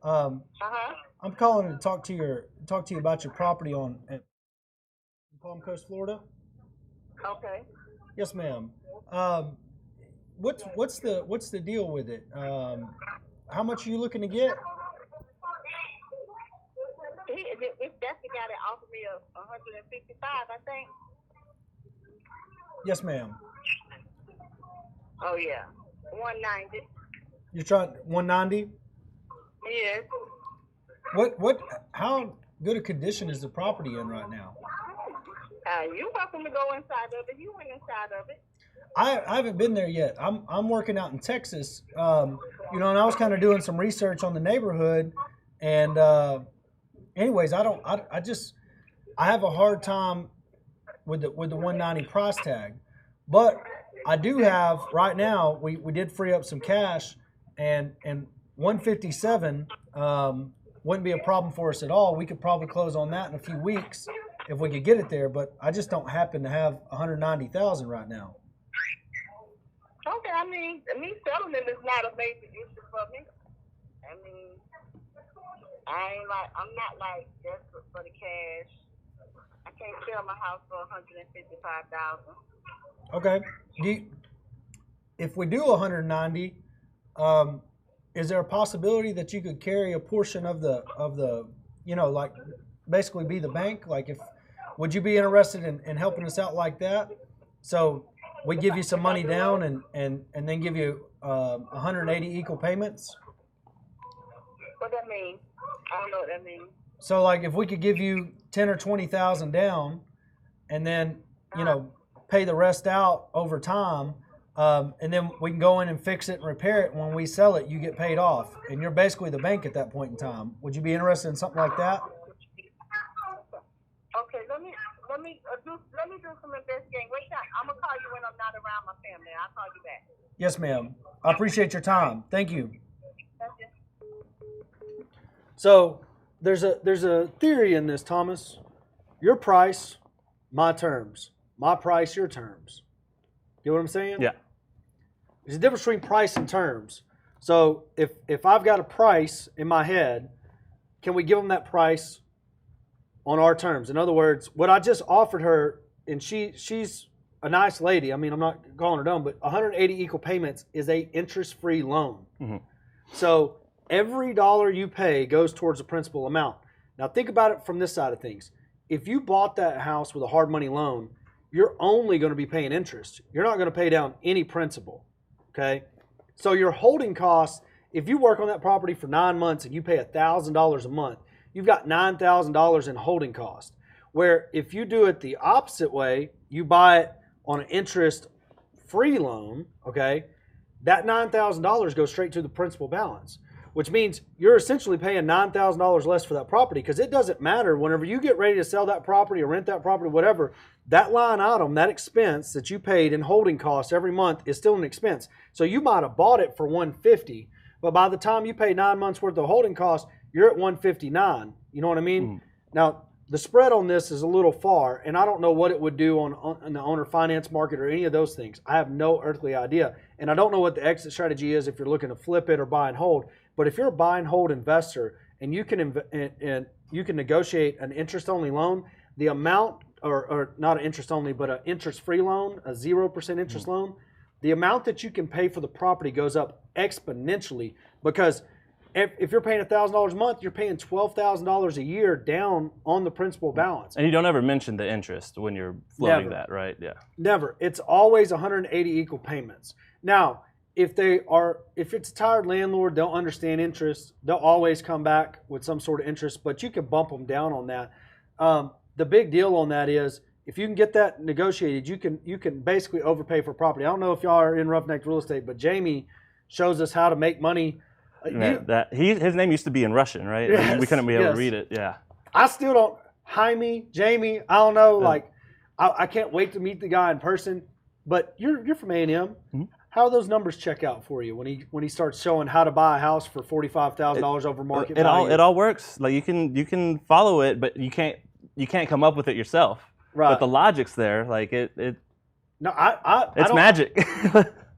I'm calling to talk to you about your property in Palm Coast, Florida. Okay. Yes, ma'am. What's the deal with it? How much are you looking to get? This definitely got it offered me of 155, I think. Yes, ma'am. Oh yeah, 190. You're trying 190? Yes. How good a condition is the property in right now? You're welcome to go inside of it. You went inside of it. I haven't been there yet. I'm working out in Texas, and I was kind of doing some research on the neighborhood, and anyways, I have a hard time with the 190 price tag, but I do have right now. We did free up some cash, and 157 wouldn't be a problem for us at all. We could probably close on that in a few weeks if we could get it there, but I just don't happen to have 190,000 right now. Okay, I mean, me selling them is not a major issue for me. I mean, I'm not like desperate for the cash. I can't sell my house for $155,000. Okay. If we do 190, is there a possibility that you could carry a portion of the like basically be the bank? Like, would you be interested in helping us out like that? So we give you some money down and then give you 180 equal payments. What that mean? I don't know what that means. So like if we could give you 10 or 20,000 down, and then pay the rest out over time, and then we can go in and fix it and repair it. And when we sell it, you get paid off, and you're basically the bank at that point in time. Would you be interested in something like that? Okay, let me do some investigating. Wait a I'm gonna call you when I'm not around my family. I'll call you back. Yes, ma'am. I appreciate your time. Thank you. So there's a theory in this, Thomas. Your price, my terms. My price, your terms. You know what I'm saying? Yeah. There's a difference between price and terms. So if I've got a price in my head, can we give them that price on our terms? In other words, what I just offered her, and she's a nice lady. I mean, I'm not calling her dumb, but 180 equal payments is a interest-free loan. Mm-hmm. So every dollar you pay goes towards the principal amount. Now think about it from this side of things. If you bought that house with a hard money loan, you're only going to be paying interest. You're not going to pay down any principal, okay? So your holding costs, if you work on that property for 9 months and you pay $1,000 a month, you've got $9,000 in holding cost. Where if you do it the opposite way, you buy it on an interest-free loan, okay, that $9,000 goes straight to the principal balance, which means you're essentially paying $9,000 less for that property, because it doesn't matter whenever you get ready to sell that property or rent that property, whatever, that line item, that expense that you paid in holding costs every month is still an expense. So you might have bought it for $150, but by the time you pay 9 months worth of holding costs, you're at $159. You know what I mean? Mm. Now, the spread on this is a little far, and I don't know what it would do on the owner finance market or any of those things. I have no earthly idea, and I don't know what the exit strategy is if you're looking to flip it or buy and hold. But if you're a buy and hold investor and you can negotiate an interest-only loan, the amount, or not an interest-only, but an interest-free loan, a 0% interest loan, the amount that you can pay for the property goes up exponentially, because if you're paying $1,000 a month, you're paying $12,000 a year down on the principal balance. And you don't ever mention the interest when you're floating that, right? Yeah. Never. It's always 180 equal payments. Now, if it's a tired landlord, they'll understand interest. They'll always come back with some sort of interest, but you can bump them down on that. The big deal on that is, if you can get that negotiated, you can basically overpay for property. I don't know if y'all are in Roughneck real estate, but Jamie shows us how to make money. His name used to be in Russian, right? Yes, we couldn't be able to read it. Yeah. I still don't. Jaime, Jamie, I don't know. Like, I can't wait to meet the guy in person. But you're from A&M. Mm-hmm. How do those numbers check out for you when he starts showing how to buy a house for $45,000 over market value? It all works. Like, you can follow it, but you can't come up with it yourself. Right. But the logic's there. Like it's magic.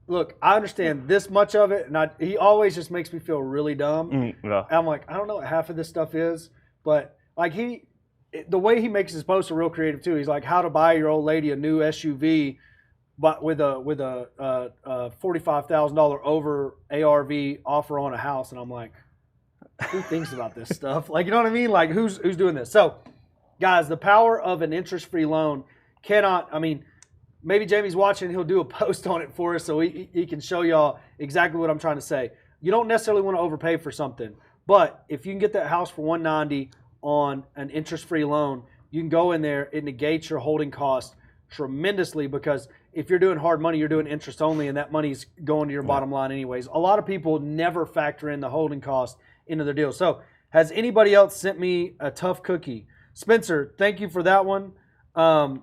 Look, I understand this much of it, and he always just makes me feel really dumb. Yeah. I'm like, I don't know what half of this stuff is, but like the way he makes his posts are real creative too. He's like, how to buy your old lady a new SUV, but with a $45,000 over ARV offer on a house, and I'm like, who thinks about this stuff? Like, you know what I mean? Like, who's doing this? So, guys, the power of an interest-free loan cannot. I mean, maybe Jamie's watching, he'll do a post on it for us so he can show y'all exactly what I'm trying to say. You don't necessarily want to overpay for something, but if you can get that house for $190 on an interest-free loan, you can go in there, it negates your holding cost tremendously, because if you're doing hard money, you're doing interest only, and that money's going to your bottom line anyways. A lot of people never factor in the holding cost into their deal. So has anybody else sent me a tough cookie? Spencer, thank you for that one. I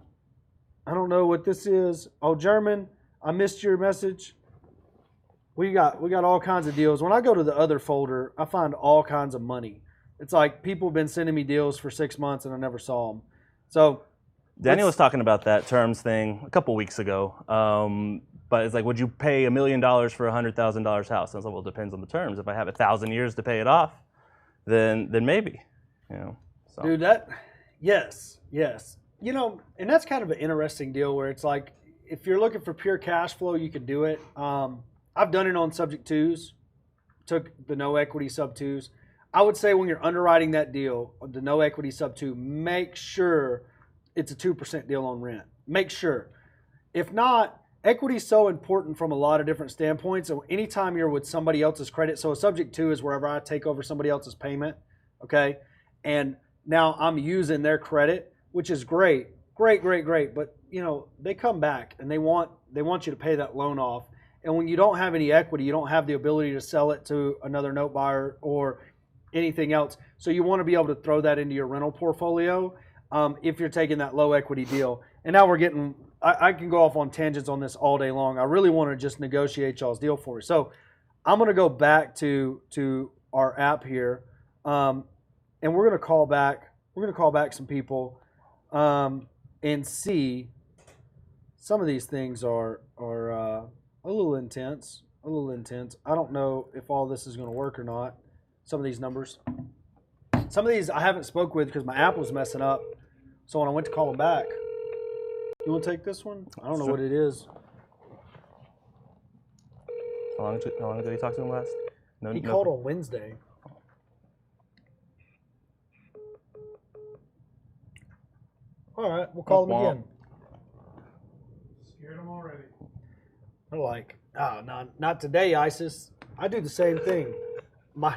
don't know what this is. Oh, German, I missed your message. We got all kinds of deals. When I go to the other folder, I find all kinds of money. It's like people have been sending me deals for 6 months and I never saw them. So Daniel was talking about that terms thing a couple weeks ago. But it's like, would you pay $1 million for a $100,000 house? And I was like, well, it depends on the terms. If I have 1,000 years to pay it off, then maybe, you know. So. Dude, yes. You know, and that's kind of an interesting deal where it's like, if you're looking for pure cash flow, you can do it. I've done it on subject twos, took the no equity sub twos. I would say when you're underwriting that deal, the no equity sub two, make sure it's a 2% deal on rent. Make sure. If not, equity is so important from a lot of different standpoints. So anytime you're with somebody else's credit, so a subject two is wherever I take over somebody else's payment, okay? And now I'm using their credit, which is great. But, you know, they come back and they want you to pay that loan off. And when you don't have any equity, you don't have the ability to sell it to another note buyer or anything else. So you want to be able to throw that into your rental portfolio if you're taking that low equity deal. And now we're getting, I can go off on tangents on this all day long. I really want to just negotiate y'all's deal for you. So I'm going to go back to our app here, and we're going to call back some people and see. Some of these things are a little intense. I don't know if all this is going to work or not. Some of these numbers. Some of these I haven't spoke with because my app was messing up. So when I went to call them back, you want to take this one? I don't know what it is. How long ago you talked to him last? He called on Wednesday. All right, we'll call him again. Scared him already. They're like, oh, no, not today, ISIS. I do the same thing. My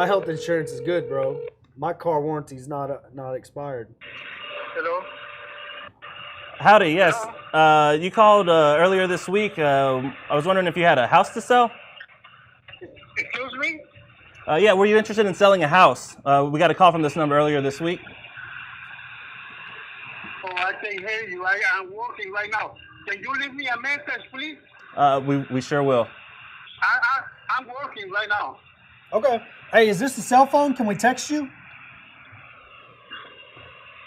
health insurance is good, bro. My car warranty's not expired. Hello? Howdy, yes. You called earlier this week. I was wondering if you had a house to sell? Excuse me? Yeah, were you interested in selling a house? We got a call from this number earlier this week. Oh, I can't hear you. I'm working right now. Can you leave me a message, please? We sure will. I'm working right now. Okay. Hey, is this a cell phone? Can we text you?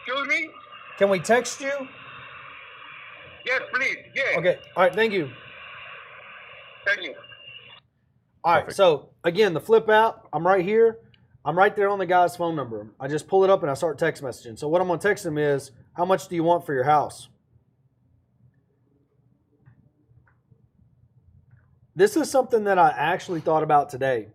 Excuse me? Can we text you? Yes, please. Yes. Okay. All right. Thank you. Thank you. All right. Perfect. So, again, the Flip app, I'm right here. I'm right there on the guy's phone number. I just pull it up and I start text messaging. So what I'm going to text him is, how much do you want for your house? This is something that I actually thought about today.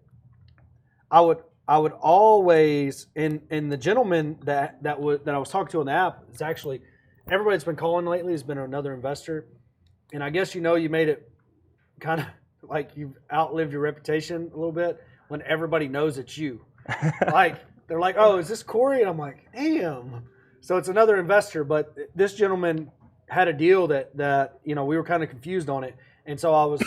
I would always, and the gentleman that I was talking to on the app is actually, everybody that's been calling lately has been another investor. And I guess, you made it kind of like you've outlived your reputation a little bit when everybody knows it's you. Like, they're like, oh, is this Corey? And I'm like, damn. So it's another investor, but this gentleman had a deal that we were kind of confused on it. And so I was,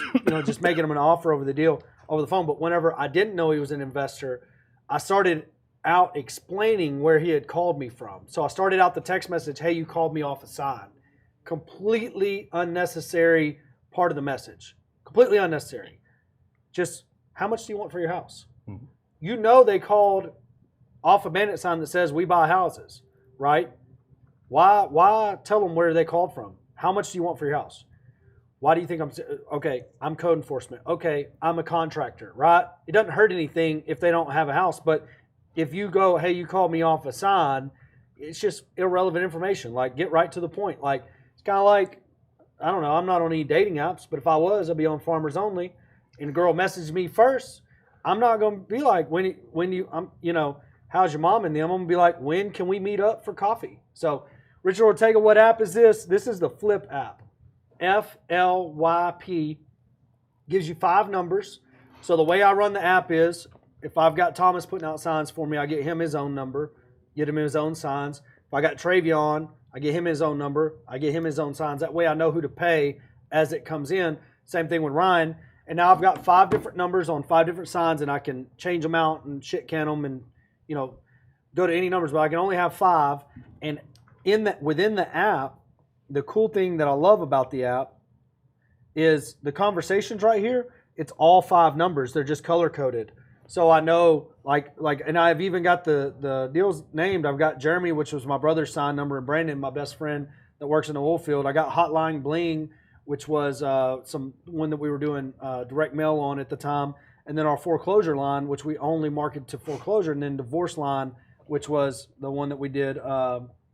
just making him an offer over the phone. But whenever I didn't know he was an investor, I started out explaining where he had called me from. So I started out the text message, hey, you called me off a sign. Completely unnecessary part of the message. Completely unnecessary. Just, how much do you want for your house? Mm-hmm. They called off a BANDIT sign that says we buy houses, right? Why tell them where they called from? How much do you want for your house? Why do you think I'm code enforcement. Okay, I'm a contractor, right? It doesn't hurt anything if they don't have a house, but if you go, hey, you called me off a sign, it's just irrelevant information. Like, get right to the point. Like, it's kind of like, I don't know, I'm not on any dating apps, but if I was, I'd be on Farmers Only, and a girl messaged me first, I'm not going to be like, how's your mom and them? I'm going to be like, when can we meet up for coffee? So, Richard Ortega, what app is this? This is the Flip app. FLYP, gives you 5 numbers. So the way I run the app is, if I've got Thomas putting out signs for me, I get him his own number, get him his own signs. If I got Travion, I get him his own number, I get him his own signs. That way I know who to pay as it comes in. Same thing with Ryan. And now I've got 5 different numbers on 5 different signs, and I can change them out and shit can them and, go to any numbers, but I can only have 5. And within the app, the cool thing that I love about the app is the conversations right here. It's all 5 numbers. They're just color coded. So I know, and I've even got the deals named. I've got Jeremy, which was my brother's sign number, and Brandon, my best friend that works in the oil field. I got Hotline Bling, which was one that we were doing direct mail on at the time. And then our foreclosure line, which we only marketed to foreclosure, and then divorce line, which was the one that we did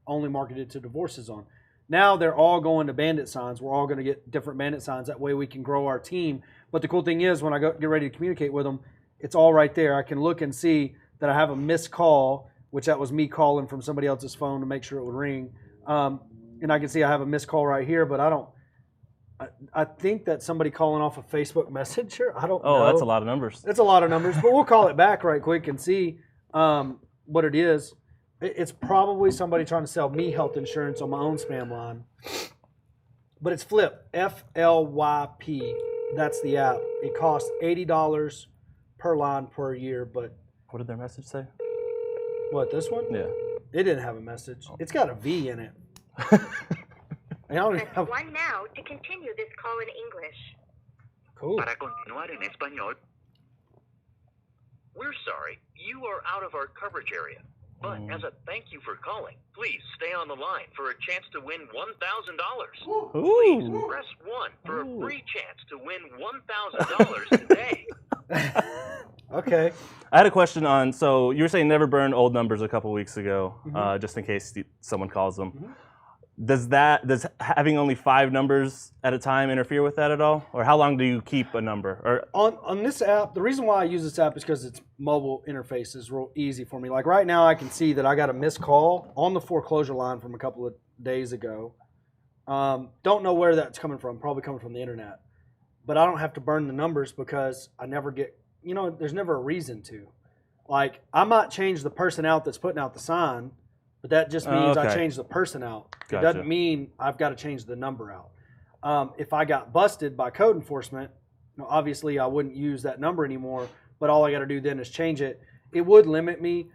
only marketed to divorces on. Now they're all going to BANDIT signs. We're all going to get different BANDIT signs. That way we can grow our team. But the cool thing is, when I get ready to communicate with them, it's all right there. I can look and see that I have a missed call, which that was me calling from somebody else's phone to make sure it would ring. And I can see I have a missed call right here, but I think that's somebody calling off a Facebook Messenger. I don't know. Oh, that's a lot of numbers. It's a lot of numbers, but we'll call it back right quick and see what it is. It's probably somebody trying to sell me health insurance on my own spam line. But it's Flip, FLYP. That's the app. It costs $80 per line per year. But what did their message say? What, this one? Yeah. It didn't have a message. It's got a V in it. Press 1 now to continue this call in English. Cool. Para continuar en español. We're sorry, you are out of our coverage area. But as a thank you for calling, please stay on the line for a chance to win $1,000. Please press 1 for a free chance to win $1,000 today. Okay. I had a question on, so you were saying never burn old numbers a couple weeks ago, just in case someone calls them. Mm-hmm. Does having only 5 numbers at a time interfere with that at all? Or how long do you keep a number? Or on this app, the reason why I use this app is because its mobile interface is real easy for me. Like right now I can see that I got a missed call on the foreclosure line from a couple of days ago. Don't know where that's coming from, probably coming from the internet. But I don't have to burn the numbers because I never get, there's never a reason to. Like I might change the person out that's putting out the sign, but that just means I changed the person out. Gotcha. It doesn't mean I've got to change the number out. If I got busted by code enforcement, obviously I wouldn't use that number anymore, but all I got to do then is change it. It would limit me,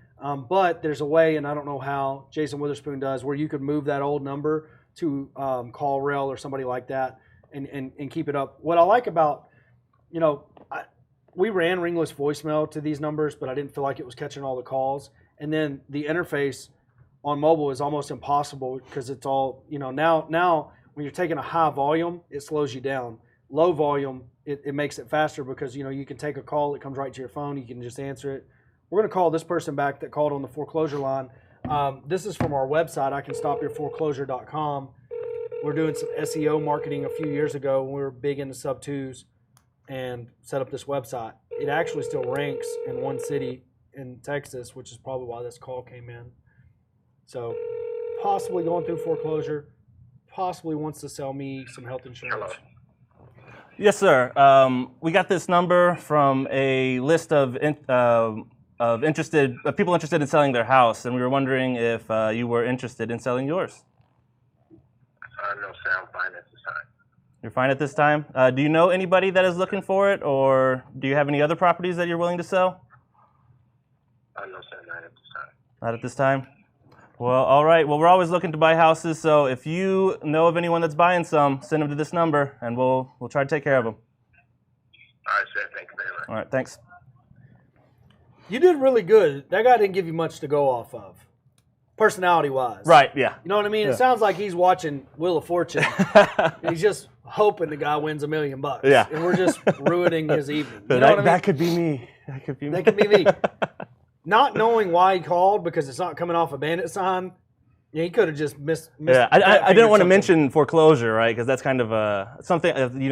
but there's a way, and I don't know how Jason Witherspoon does, where you could move that old number to CallRail or somebody like that and keep it up. What I like about, we ran ringless voicemail to these numbers, but I didn't feel like it was catching all the calls. And then the interface on mobile is almost impossible because it's all, now when you're taking a high volume, it slows you down. Low volume, it makes it faster because, you can take a call, it comes right to your phone, you can just answer it. We're going to call this person back that called on the foreclosure line. This is from our website, icanstopyourforeclosure.com. We're doing some SEO marketing a few years ago when we were big into sub-2s. and set up this website. It actually still ranks in one city in Texas, which is probably why this call came in. So possibly going through foreclosure, possibly wants to sell me some health insurance. Yes, sir. We got this number from a list of people interested in selling their house, and we were wondering if you were interested in selling yours. No, sir, I'm fine at this time. You're fine at this time? Do you know anybody that is looking for it, or do you have any other properties that you're willing to sell? No, sir, not at this time. Not at this time? Well, all right. Well, we're always looking to buy houses, so if you know of anyone that's buying some, send them to this number, and we'll try to take care of them. All right, sir. Thank you very much. All right, thanks. You did really good. That guy didn't give you much to go off of, personality-wise. Right, yeah. You know what I mean? Yeah. It sounds like he's watching Wheel of Fortune. He's just hoping the guy wins $1 million. Yeah. And we're just ruining his evening. You know that, what I mean? that could be me. That could be me. That could be me. Not knowing why he called because it's not coming off a bandit sign. Yeah, he could have just missed. Yeah, I didn't want to mention foreclosure, right? Because that's kind of something,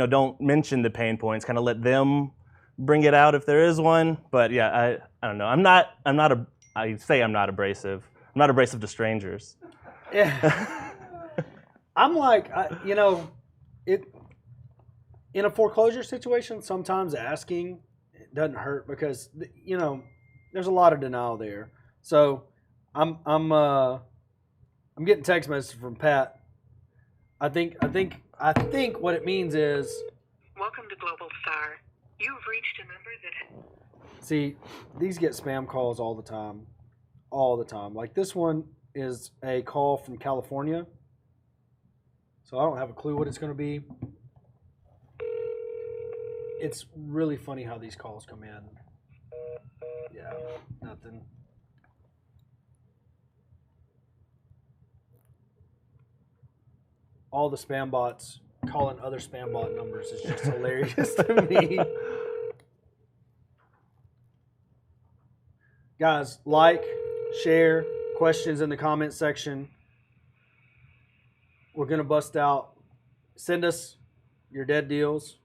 don't mention the pain points. Kind of let them bring it out if there is one. But yeah, I don't know. I say I'm not abrasive. I'm not abrasive to strangers. Yeah. I'm like, it in a foreclosure situation, sometimes asking doesn't hurt because, there's a lot of denial there. So I'm getting text messages from Pat. I think what it means is, Welcome to Global Star. You've reached a number that... See, these get spam calls all the time. All the time. Like this one is a call from California. So I don't have a clue what it's going to be. It's really funny how these calls come in. Yeah, nothing. All the spam bots calling other spam bot numbers is just hilarious to me. Guys, like, share, questions in the comment section. We're going to bust out. Send us your dead deals.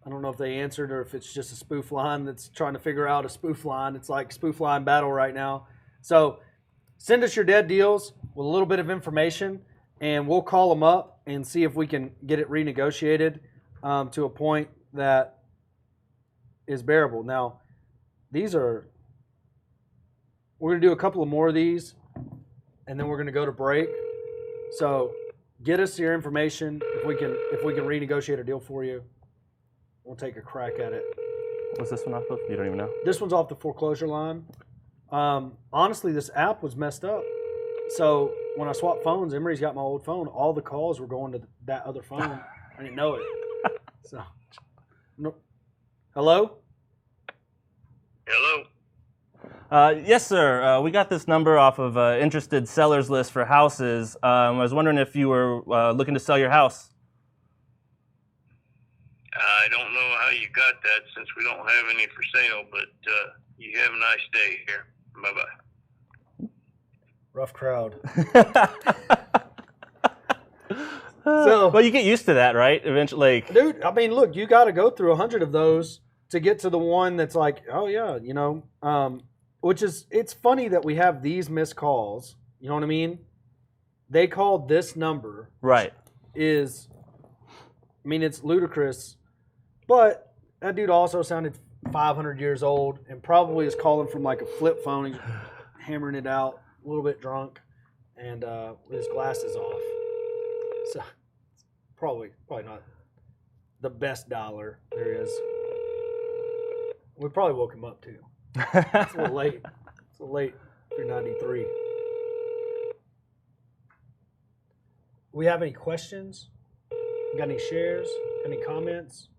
I don't know if they answered or if it's just a spoof line that's trying to figure out a spoof line. It's like spoof line battle right now. So send us your dead deals with a little bit of information, and we'll call them up and see if we can get it renegotiated to a point that is bearable. Now, we're going to do a couple of more of these, and then we're going to go to break. So get us your information. If we can renegotiate a deal for you, we'll take a crack at it. What's this one off of? You don't even know? This one's off the foreclosure line. Honestly, this app was messed up. So when I swapped phones, Emery's got my old phone. All the calls were going to that other phone. I didn't know it. So, no. Hello? Hello? Yes, sir. We got this number off of interested sellers list for houses. I was wondering if you were looking to sell your house. I don't know how you got that since we don't have any for sale, but you have a nice day here. Bye-bye. Rough crowd. Well, you get used to that, right? Eventually. Dude, I mean, look, you got to go through 100 of those to get to the one that's like, oh, yeah, which is, it's funny that we have these missed calls. You know what I mean? They called this number. Right. It's ludicrous. But that dude also sounded 500 years old and probably is calling from like a flip phone. He's hammering it out, a little bit drunk, and with his glasses off. So probably not the best dollar there is. We probably woke him up too. It's a little late. It's a little late for 93. We have any questions? Got any shares? Any comments?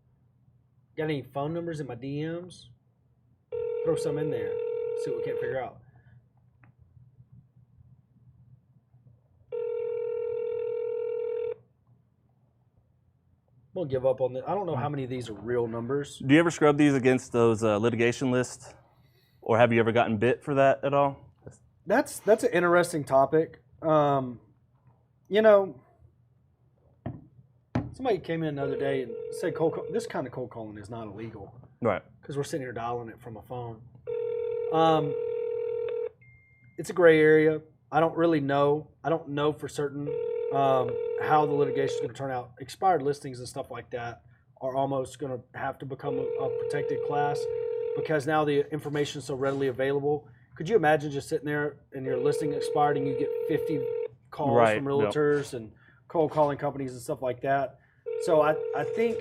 Got any phone numbers in my DMs? Throw some in there. See what we can't figure out. We'll give up on this. I don't know how many of these are real numbers. Do you ever scrub these against those litigation lists? Or have you ever gotten bit for that at all? That's an interesting topic. Somebody came in the other day and said this kind of cold calling is not illegal. Right. Because we're sitting here dialing it from a phone. It's a gray area. I don't really know. I don't know for certain how the litigation is going to turn out. Expired listings and stuff like that are almost going to have to become a protected class because now the information is so readily available. Could you imagine just sitting there and your listing expired and you get 50 calls from realtors and cold calling companies and stuff like that? So I think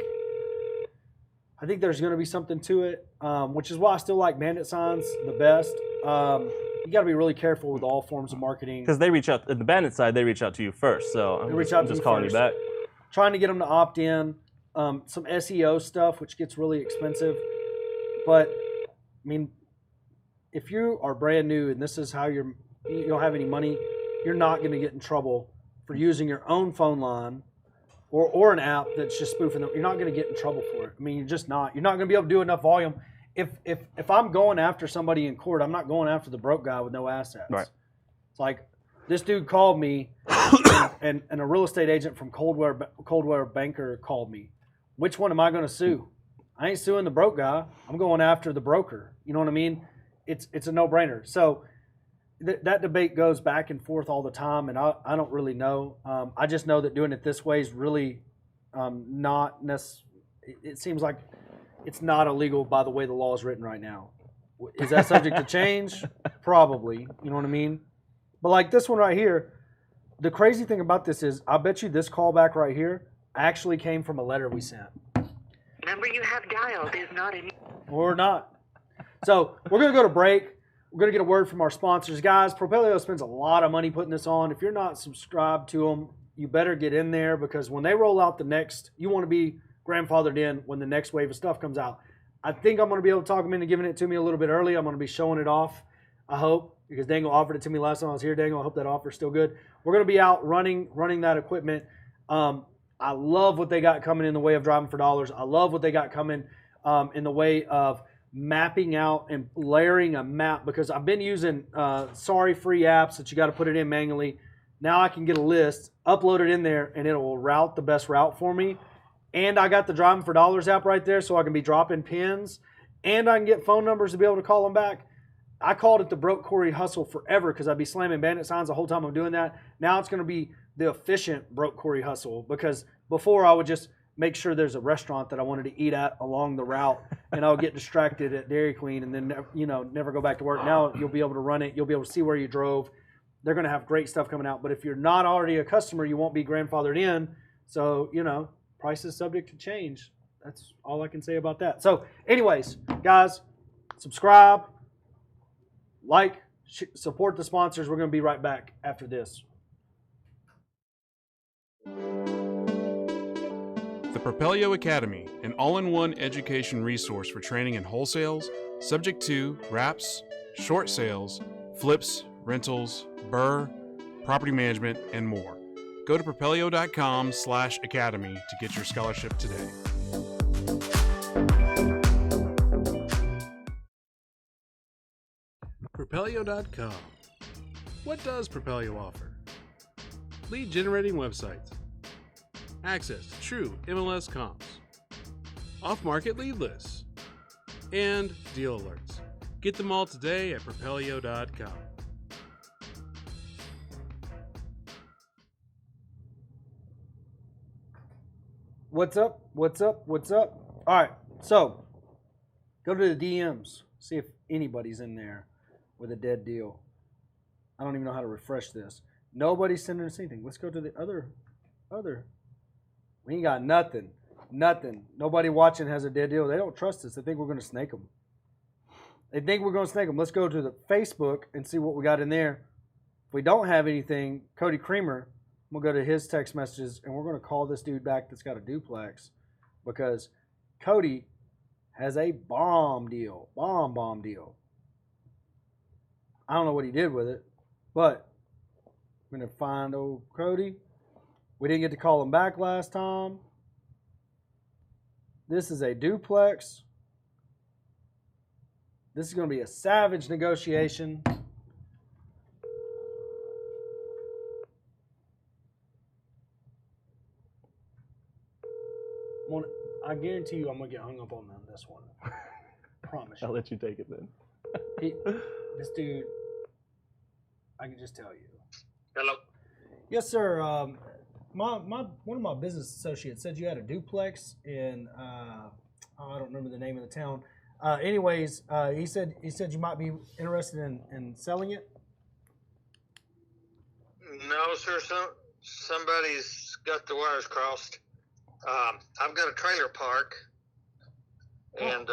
there's going to be something to it, which is why I still like Bandit signs the best. You got to be really careful with all forms of marketing. Because they reach out, at the Bandit side, they reach out to you first. So I'm just calling you back. Trying to get them to opt in. Some SEO stuff, which gets really expensive. But, I mean, if you are brand new and this is how you don't have any money, you're not going to get in trouble for using your own phone line or an app that's just spoofing them. You're not going to get in trouble for it. I mean, you're just not. You're not going to be able to do enough volume. If I'm going after somebody in court, I'm not going after the broke guy with no assets. Right. It's like this dude called me, and a real estate agent from Coldwell Banker called me. Which one am I going to sue? I ain't suing the broke guy. I'm going after the broker. You know what I mean? It's a no-brainer. So that debate goes back and forth all the time, and I don't really know. I just know that doing it this way is really not necessary. It seems like it's not illegal by the way the law is written right now. Is that subject to change? Probably. You know what I mean? But like this one right here, the crazy thing about this is I bet you this callback right here actually came from a letter we sent. Number you have dialed is not in. Or not. So we're going to go to break. We're going to get a word from our sponsors. Guys, Propelio spends a lot of money putting this on. If you're not subscribed to them, you better get in there because when they roll out the next, you want to be grandfathered in when the next wave of stuff comes out. I think I'm going to be able to talk them into giving it to me a little bit early. I'm going to be showing it off, I hope, because Dangle offered it to me last time I was here. Dangle, I hope that offer's still good. We're going to be out running that equipment. I love what they got coming in the way of driving for dollars. I love what they got coming in the way of mapping out and layering a map because I've been using free apps that you got to put it in manually. Now I can get a list, upload it in there, and it will route the best route for me. And I got the Driving for Dollars app right there so I can be dropping pins. And I can get phone numbers to be able to call them back. I called it the Broke Corey Hustle forever because I'd be slamming Bandit signs the whole time I'm doing that. Now it's going to be the efficient Broke Corey Hustle because before I would just make sure there's a restaurant that I wanted to eat at along the route and I would get distracted at Dairy Queen and then never go back to work. Now you'll be able to run it. You'll be able to see where you drove. They're going to have great stuff coming out. But if you're not already a customer, you won't be grandfathered in. So, price is subject to change. That's all I can say about that. So anyways, guys, subscribe, like, support the sponsors. We're going to be right back after this. The Propelio Academy, an all-in-one education resource for training in wholesales, subject to wraps, short sales, flips, rentals, BRRRR, property management, and more. Go to propelio.com/academy to get your scholarship today. Propelio.com. What does Propelio offer? Lead generating websites, access to true MLS comps, off-market lead lists, and deal alerts. Get them all today at Propelio.com. What's up? All right, so go to the DMs. See if anybody's in there with a dead deal. I don't even know how to refresh this. Nobody's sending us anything. Let's go to the other. We ain't got nothing. Nobody watching has a dead deal. They don't trust us. They think we're going to snake them. Let's go to the Facebook and see what we got in there. If we don't have anything, Cody Creamer, we'll go to his text messages and we're going to call this dude back that's got a duplex because Cody has a bomb deal. Bomb deal. I don't know what he did with it, but I'm going to find old Cody. We didn't get to call him back last time. This is a duplex. This is going to be a savage negotiation. I guarantee you I'm going to get hung up on this one. Promise you. I'll let you take it then. This dude, I can just tell you. Hello. Yes, sir. One of my business associates said you had a duplex in I don't remember the name of the town. Anyways, he said you might be interested in selling it. No, sir. Somebody's got the wires crossed. I've got a trailer park, and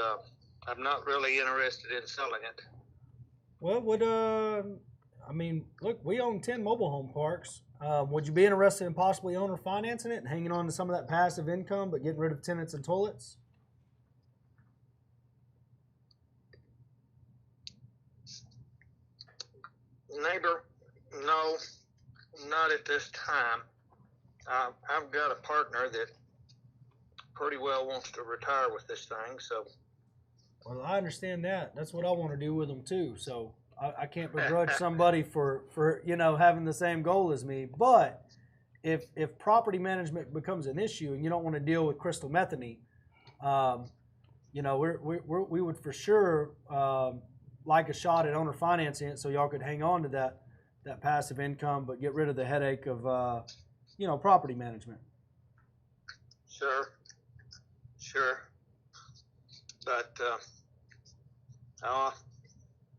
I'm not really interested in selling it. Well, look, we own 10 mobile home parks. Would you be interested in possibly owner financing it and hanging on to some of that passive income, but getting rid of tenants and toilets? Neighbor, no, not at this time. I've got a partner that pretty well wants to retire with this thing, so. Well, I understand that. That's what I want to do with them too. So I can't begrudge somebody for having the same goal as me. But if property management becomes an issue and you don't want to deal with crystal methane, we would for sure like a shot at owner financing it, so y'all could hang on to that passive income, but get rid of the headache of property management. Sure. But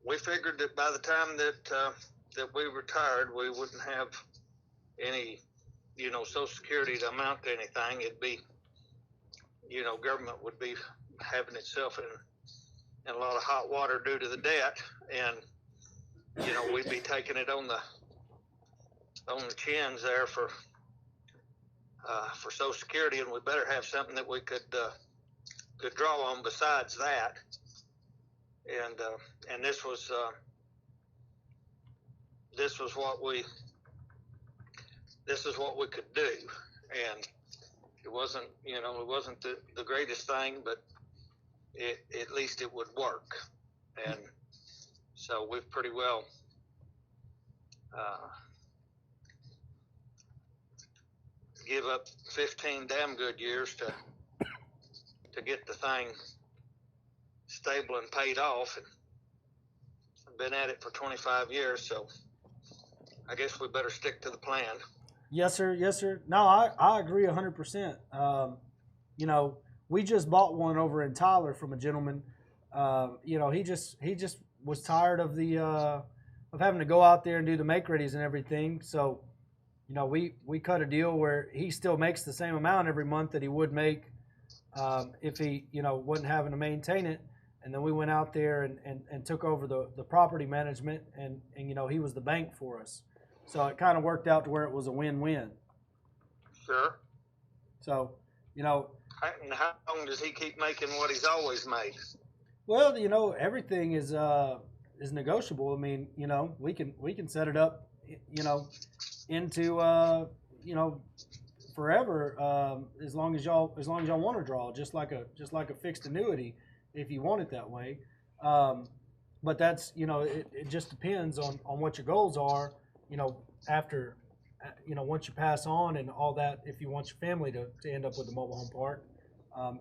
we figured that by the time that we retired, we wouldn't have any, Social Security to amount to anything. It'd be, government would be having itself in a lot of hot water due to the debt, and we'd be taking it on the chins there for Social Security, and we better have something that we could draw on besides that. And this was what we could do, and it wasn't the greatest thing, but at least it would work. And so we've pretty well give up 15 damn good years to get the thing stable and paid off, and I've been at it for 25 years, so I guess we better stick to the plan. Yes, sir. No, I agree 100%. We just bought one over in Tyler from a gentleman. He just was tired of of having to go out there and do the make-readies and everything. So, we cut a deal where he still makes the same amount every month that he would make if he, wasn't having to maintain it. And then we went out there and took over the property management, and he was the bank for us. So it kind of worked out to where it was a win-win. Sure. So, And how long does he keep making what he's always made? Well, everything is negotiable. I mean, we can set it up, into forever, as long as y'all want to draw, just like a fixed annuity, if you want it that way. But that's it just depends on what your goals are. After once you pass on and all that, if you want your family to end up with a mobile home park.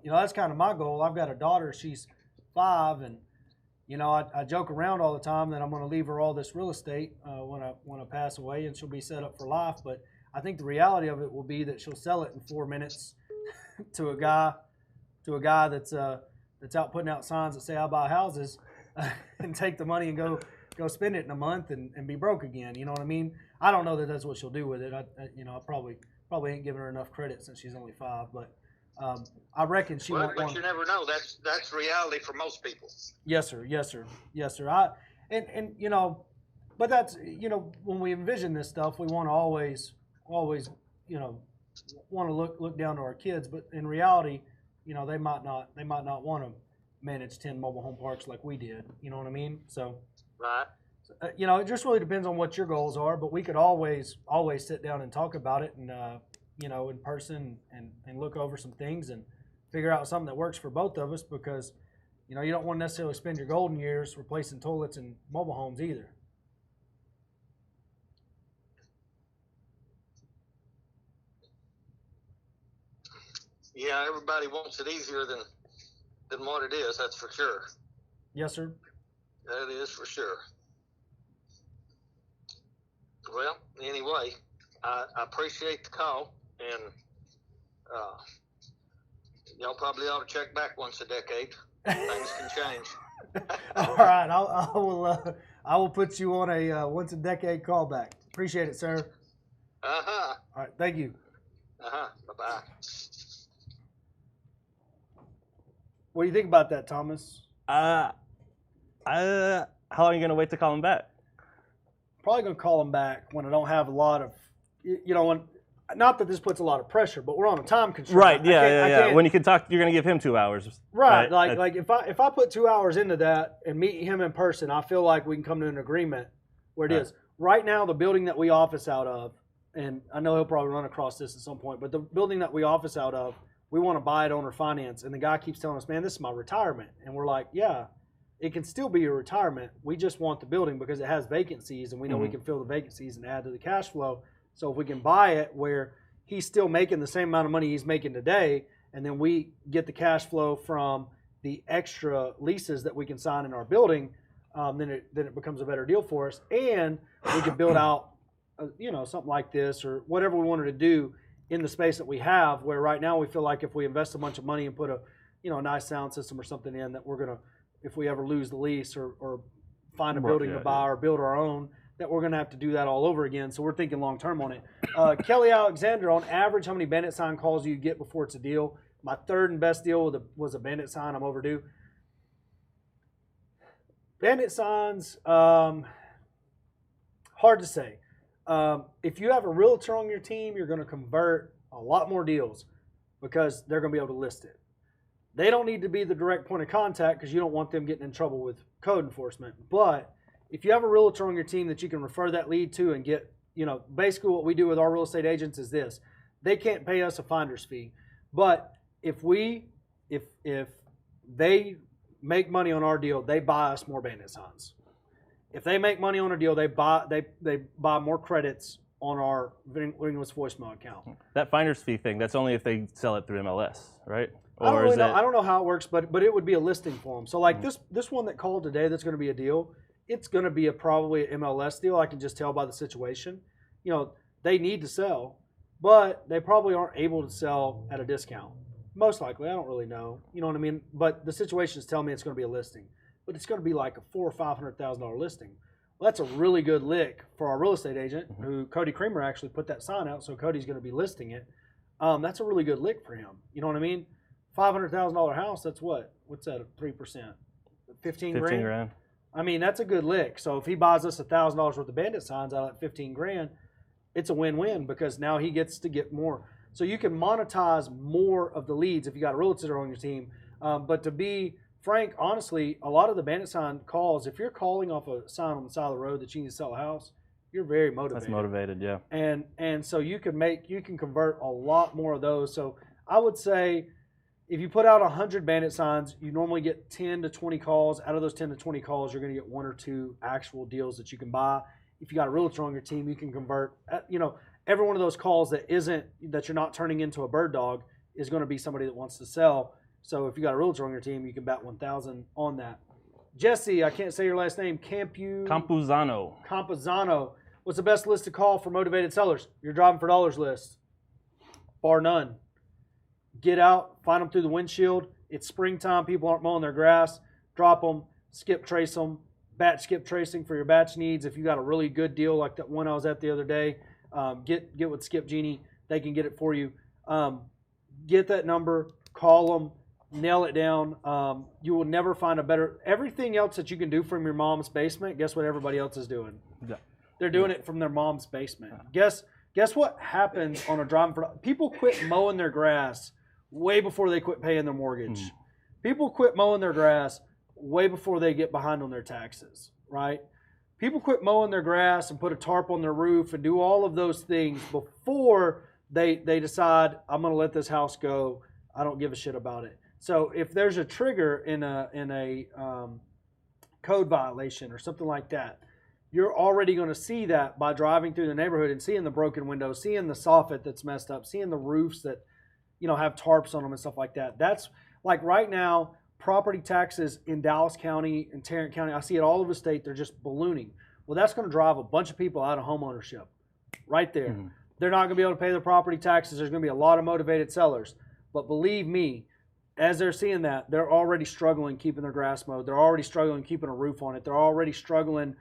That's kind of my goal. I've got a daughter, she's 5, and I joke around all the time that I'm going to leave her all this real estate when I pass away, and she'll be set up for life. But I think the reality of it will be that she'll sell it in 4 minutes to a guy that's out putting out signs that say I buy houses, and take the money and go spend it in a month and be broke again. You know what I mean? I don't know that that's what she'll do with it. I probably ain't giving her enough credit since she's only 5, but I reckon she won't. But you never know. That's reality for most people. Yes, sir. But that's when we envision this stuff, we want to always want to look down to our kids. But in reality, they might not want to manage 10 mobile home parks like we did. You know what I mean? So. Right. It just really depends on what your goals are, but we could always sit down and talk about it, and in person, and look over some things and figure out something that works for both of us, because you don't want to necessarily spend your golden years replacing toilets in mobile homes either. Yeah, everybody wants it easier than what it is. That's for sure. Yes, sir. That is for sure. Well, anyway, I appreciate the call, and y'all probably ought to check back once a decade. Things can change. All right, I will put you on a once a decade callback. Appreciate it, sir. Uh-huh. All right, thank you. Uh-huh. Bye-bye. What do you think about that, Thomas? How long are you going to wait to call him back? Probably going to call him back when I don't have a lot of, when, not that this puts a lot of pressure, but we're on a time constraint. Right, yeah. When you can talk, you're going to give him 2 hours. Right, like if I put 2 hours into that and meet him in person, I feel like we can come to an agreement where it is. Right now, the building that we office out of, and I know he'll probably run across this at some point, but the building that we office out of, we want to buy it owner finance, and the guy keeps telling us, man, this is my retirement. And we're like, yeah, it can still be your retirement. We just want the building because it has vacancies, and we know we can fill the vacancies and add to the cash flow. So if we can buy it where he's still making the same amount of money he's making today, and then we get the cash flow from the extra leases that we can sign in our building, then it becomes a better deal for us. And we can build out, something like this or whatever we wanted to do in the space that we have, where right now we feel like if we invest a bunch of money and put a nice sound system or something in, that we're going to, if we ever lose the lease or find a building to buy or build our own, that we're going to have to do that all over again. So we're thinking long term on it. Kelly Alexander, on average, how many bandit sign calls do you get before it's a deal? My third and best deal was a bandit sign. I'm overdue. Bandit signs, hard to say. If you have a realtor on your team, you're going to convert a lot more deals because they're going to be able to list it. They don't need to be the direct point of contact because you don't want them getting in trouble with code enforcement. But if you have a realtor on your team that you can refer that lead to and get, basically what we do with our real estate agents is this. They can't pay us a finder's fee. But if they make money on our deal, they buy us more bandit signs. If they make money on a deal, they buy more credits on our ringless voicemail account. That finder's fee thing, that's only if they sell it through MLS, right? I don't know how it works, but it would be a listing for them. So like this one that called today, that's going to be a deal. It's going to be probably an MLS deal. I can just tell by the situation. They need to sell, but they probably aren't able to sell at a discount. Most likely, I don't really know. You know what I mean? But the situations tell me it's going to be a listing. But it's going to be like a $400,000 or $500,000 listing. Well, that's a really good lick for our real estate agent, who Cody Creamer actually put that sign out, so Cody's going to be listing it. That's a really good lick for him. You know what I mean? $500,000 house. That's what? What's that? 3%? 15 grand. 15 grand. I mean, that's a good lick. So if he buys us $1,000 worth of bandit signs out of that 15 grand, it's a win-win because now he gets to get more. So you can monetize more of the leads if you got a realtor on your team. But to be frank, honestly, a lot of the bandit sign calls, if you're calling off a sign on the side of the road that you need to sell a house, you're very motivated. That's motivated, yeah. And so you can convert a lot more of those. So I would say if you put out 100 bandit signs, you normally get 10 to 20 calls. Out of those 10 to 20 calls, you're going to get 1 or 2 actual deals that you can buy. If you got a realtor on your team, you can convert. Every one of those calls that you're not turning into a bird dog is going to be somebody that wants to sell. So if you got a realtor on your team, you can bet 1,000 on that. Jesse, I can't say your last name. Campuzano. What's the best list to call for motivated sellers? Your driving for dollars list. Bar none. Get out, find them through the windshield. It's springtime. People aren't mowing their grass. Drop them, skip trace them. Batch skip tracing for your batch needs. If you got a really good deal like that one I was at the other day, get with Skip Genie. They can get it for you. Get that number, call them, nail it down. You will never find a better. Everything else that you can do from your mom's basement, guess what everybody else is doing? Yeah. They're doing it from their mom's basement. Guess what happens on a driving for? People quit mowing their grass way before they quit paying their mortgage. People quit mowing their grass way before they get behind on their taxes, right? People quit mowing their grass and put a tarp on their roof and do all of those things before they decide, I'm going to let this house go. I don't give a shit about it. So if there's a trigger in a code violation or something like that, you're already going to see that by driving through the neighborhood and seeing the broken windows, seeing the soffit that's messed up, seeing the roofs that have tarps on them and stuff like that. That's like right now, property taxes in Dallas County and Tarrant County, I see it all over the state, they're just ballooning. Well, that's going to drive a bunch of people out of home ownership right there. Mm-hmm. They're not going to be able to pay their property taxes. There's going to be a lot of motivated sellers. But believe me, as they're seeing that, they're already struggling keeping their grass mowed. They're already struggling keeping a roof on it. They're already struggling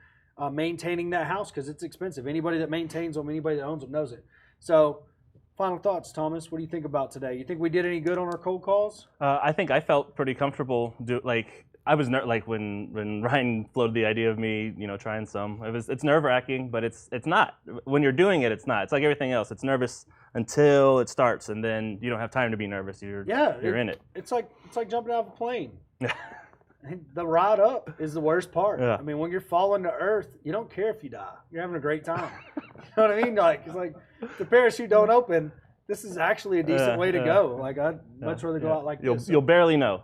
maintaining that house because it's expensive. Anybody that maintains them, anybody that owns them knows it. So final thoughts, Thomas. What do you think about today? You think we did any good on our cold calls? I think I felt pretty comfortable. I was when Ryan floated the idea of me, trying some. It's nerve-wracking, but it's not. When you're doing it, it's not. It's like everything else. It's nervous until it starts, and then you don't have time to be nervous. You're in it. It's like jumping out of a plane. The ride up is the worst part. Yeah. I mean, when you're falling to earth, you don't care if you die. You're having a great time. You know what I mean? Like it's like the parachute don't open. This is actually a decent way to go. Like I'd much rather go out like this. You'll barely know.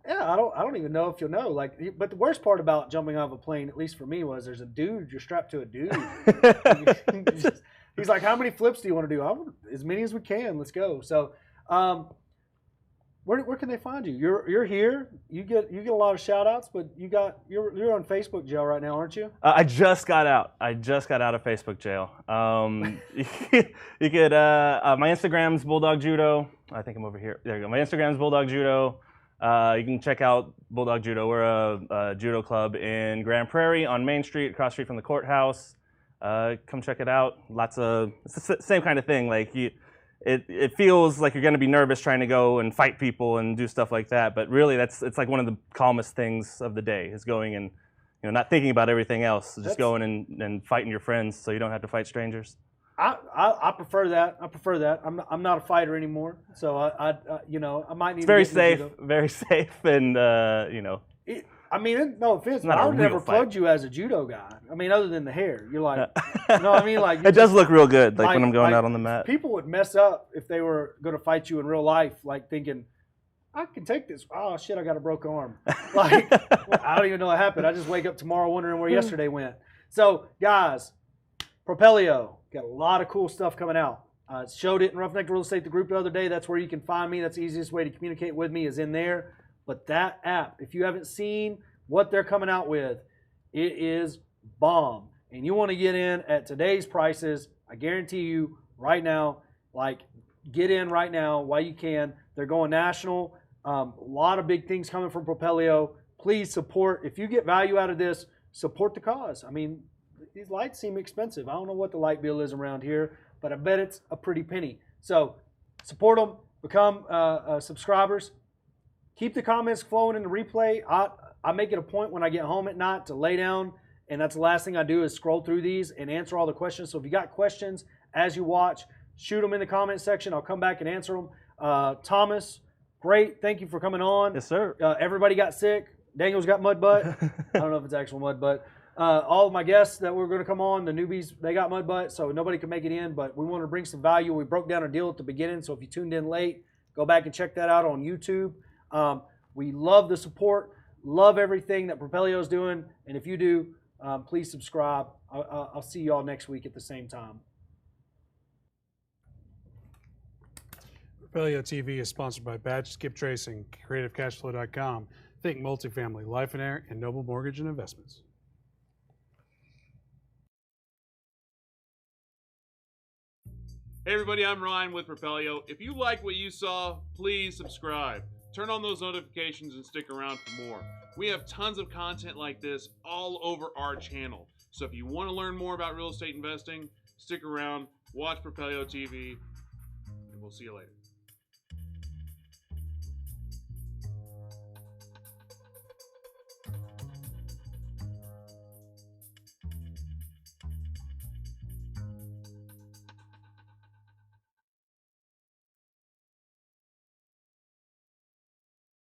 I don't even know if you'll know. Like, but the worst part about jumping out of a plane, at least for me, was there's a dude. You're strapped to a dude. He's like, "How many flips do you want to do?" As many as we can. Let's go. So, where can they find you? You're here. You get a lot of shout outs, but you're on Facebook jail right now, aren't you? I just got out. of Facebook jail. You could my Instagram's Bulldog Judo. I think I'm over here. There you go. My Instagram's Bulldog Judo. You can check out Bulldog Judo. We're a judo club in Grand Prairie on Main Street, across the street from the courthouse. Come check it out. It's the same kind of thing. Like it feels like you're going to be nervous trying to go and fight people and do stuff like that. But really, it's like one of the calmest things of the day is going and not thinking about everything else. Just going and fighting your friends so you don't have to fight strangers. I prefer that. I'm not a fighter anymore, so I might need. It's very safe, and I mean, no offense, but I would never plugged you as a judo guy. I mean, other than the hair, you're like, you know what I mean? Like it does look real good, like when I'm going out on the mat. People would mess up if they were going to fight you in real life, like thinking, I can take this. Oh shit, I got a broken arm. Like I don't even know what happened. I just wake up tomorrow wondering where yesterday went. So guys, Propelio. Got a lot of cool stuff coming out. Showed it in Roughneck Real Estate, the group the other day. That's where you can find me. That's the easiest way to communicate with me is in there. But that app, if you haven't seen what they're coming out with, it is bomb. And you want to get in at today's prices, I guarantee you right now, get in right now while you can. They're going national. A lot of big things coming from Propelio. Please support. If you get value out of this, support the cause. I mean, these lights seem expensive. I don't know what the light bill is around here, but I bet it's a pretty penny. So support them, become subscribers. Keep the comments flowing in the replay. I make it a point when I get home at night to lay down, and that's the last thing I do is scroll through these and answer all the questions. So if you got questions as you watch, shoot them in the comment section. I'll come back and answer them. Thomas, great. Thank you for coming on. Yes, sir. Everybody got sick. Daniel's got mud butt. I don't know if it's actual mud butt. All of my guests that were going to come on, the newbies, they got mud butt, so nobody could make it in, but we wanted to bring some value. We broke down a deal at the beginning, so if you tuned in late, go back and check that out on YouTube. We love the support, love everything that Propelio is doing, and if you do, please subscribe. I'll see you all next week at the same time. Propelio TV is sponsored by Badge Skip Tracing, CreativeCashFlow.com, Think Multifamily, Lifeonaire, and Noble Mortgage and Investments. Hey everybody, I'm Ryan with Propelio. If you like what you saw, please subscribe. Turn on those notifications and stick around for more. We have tons of content like this all over our channel. So if you want to learn more about real estate investing, stick around, watch Propelio TV, and we'll see you later.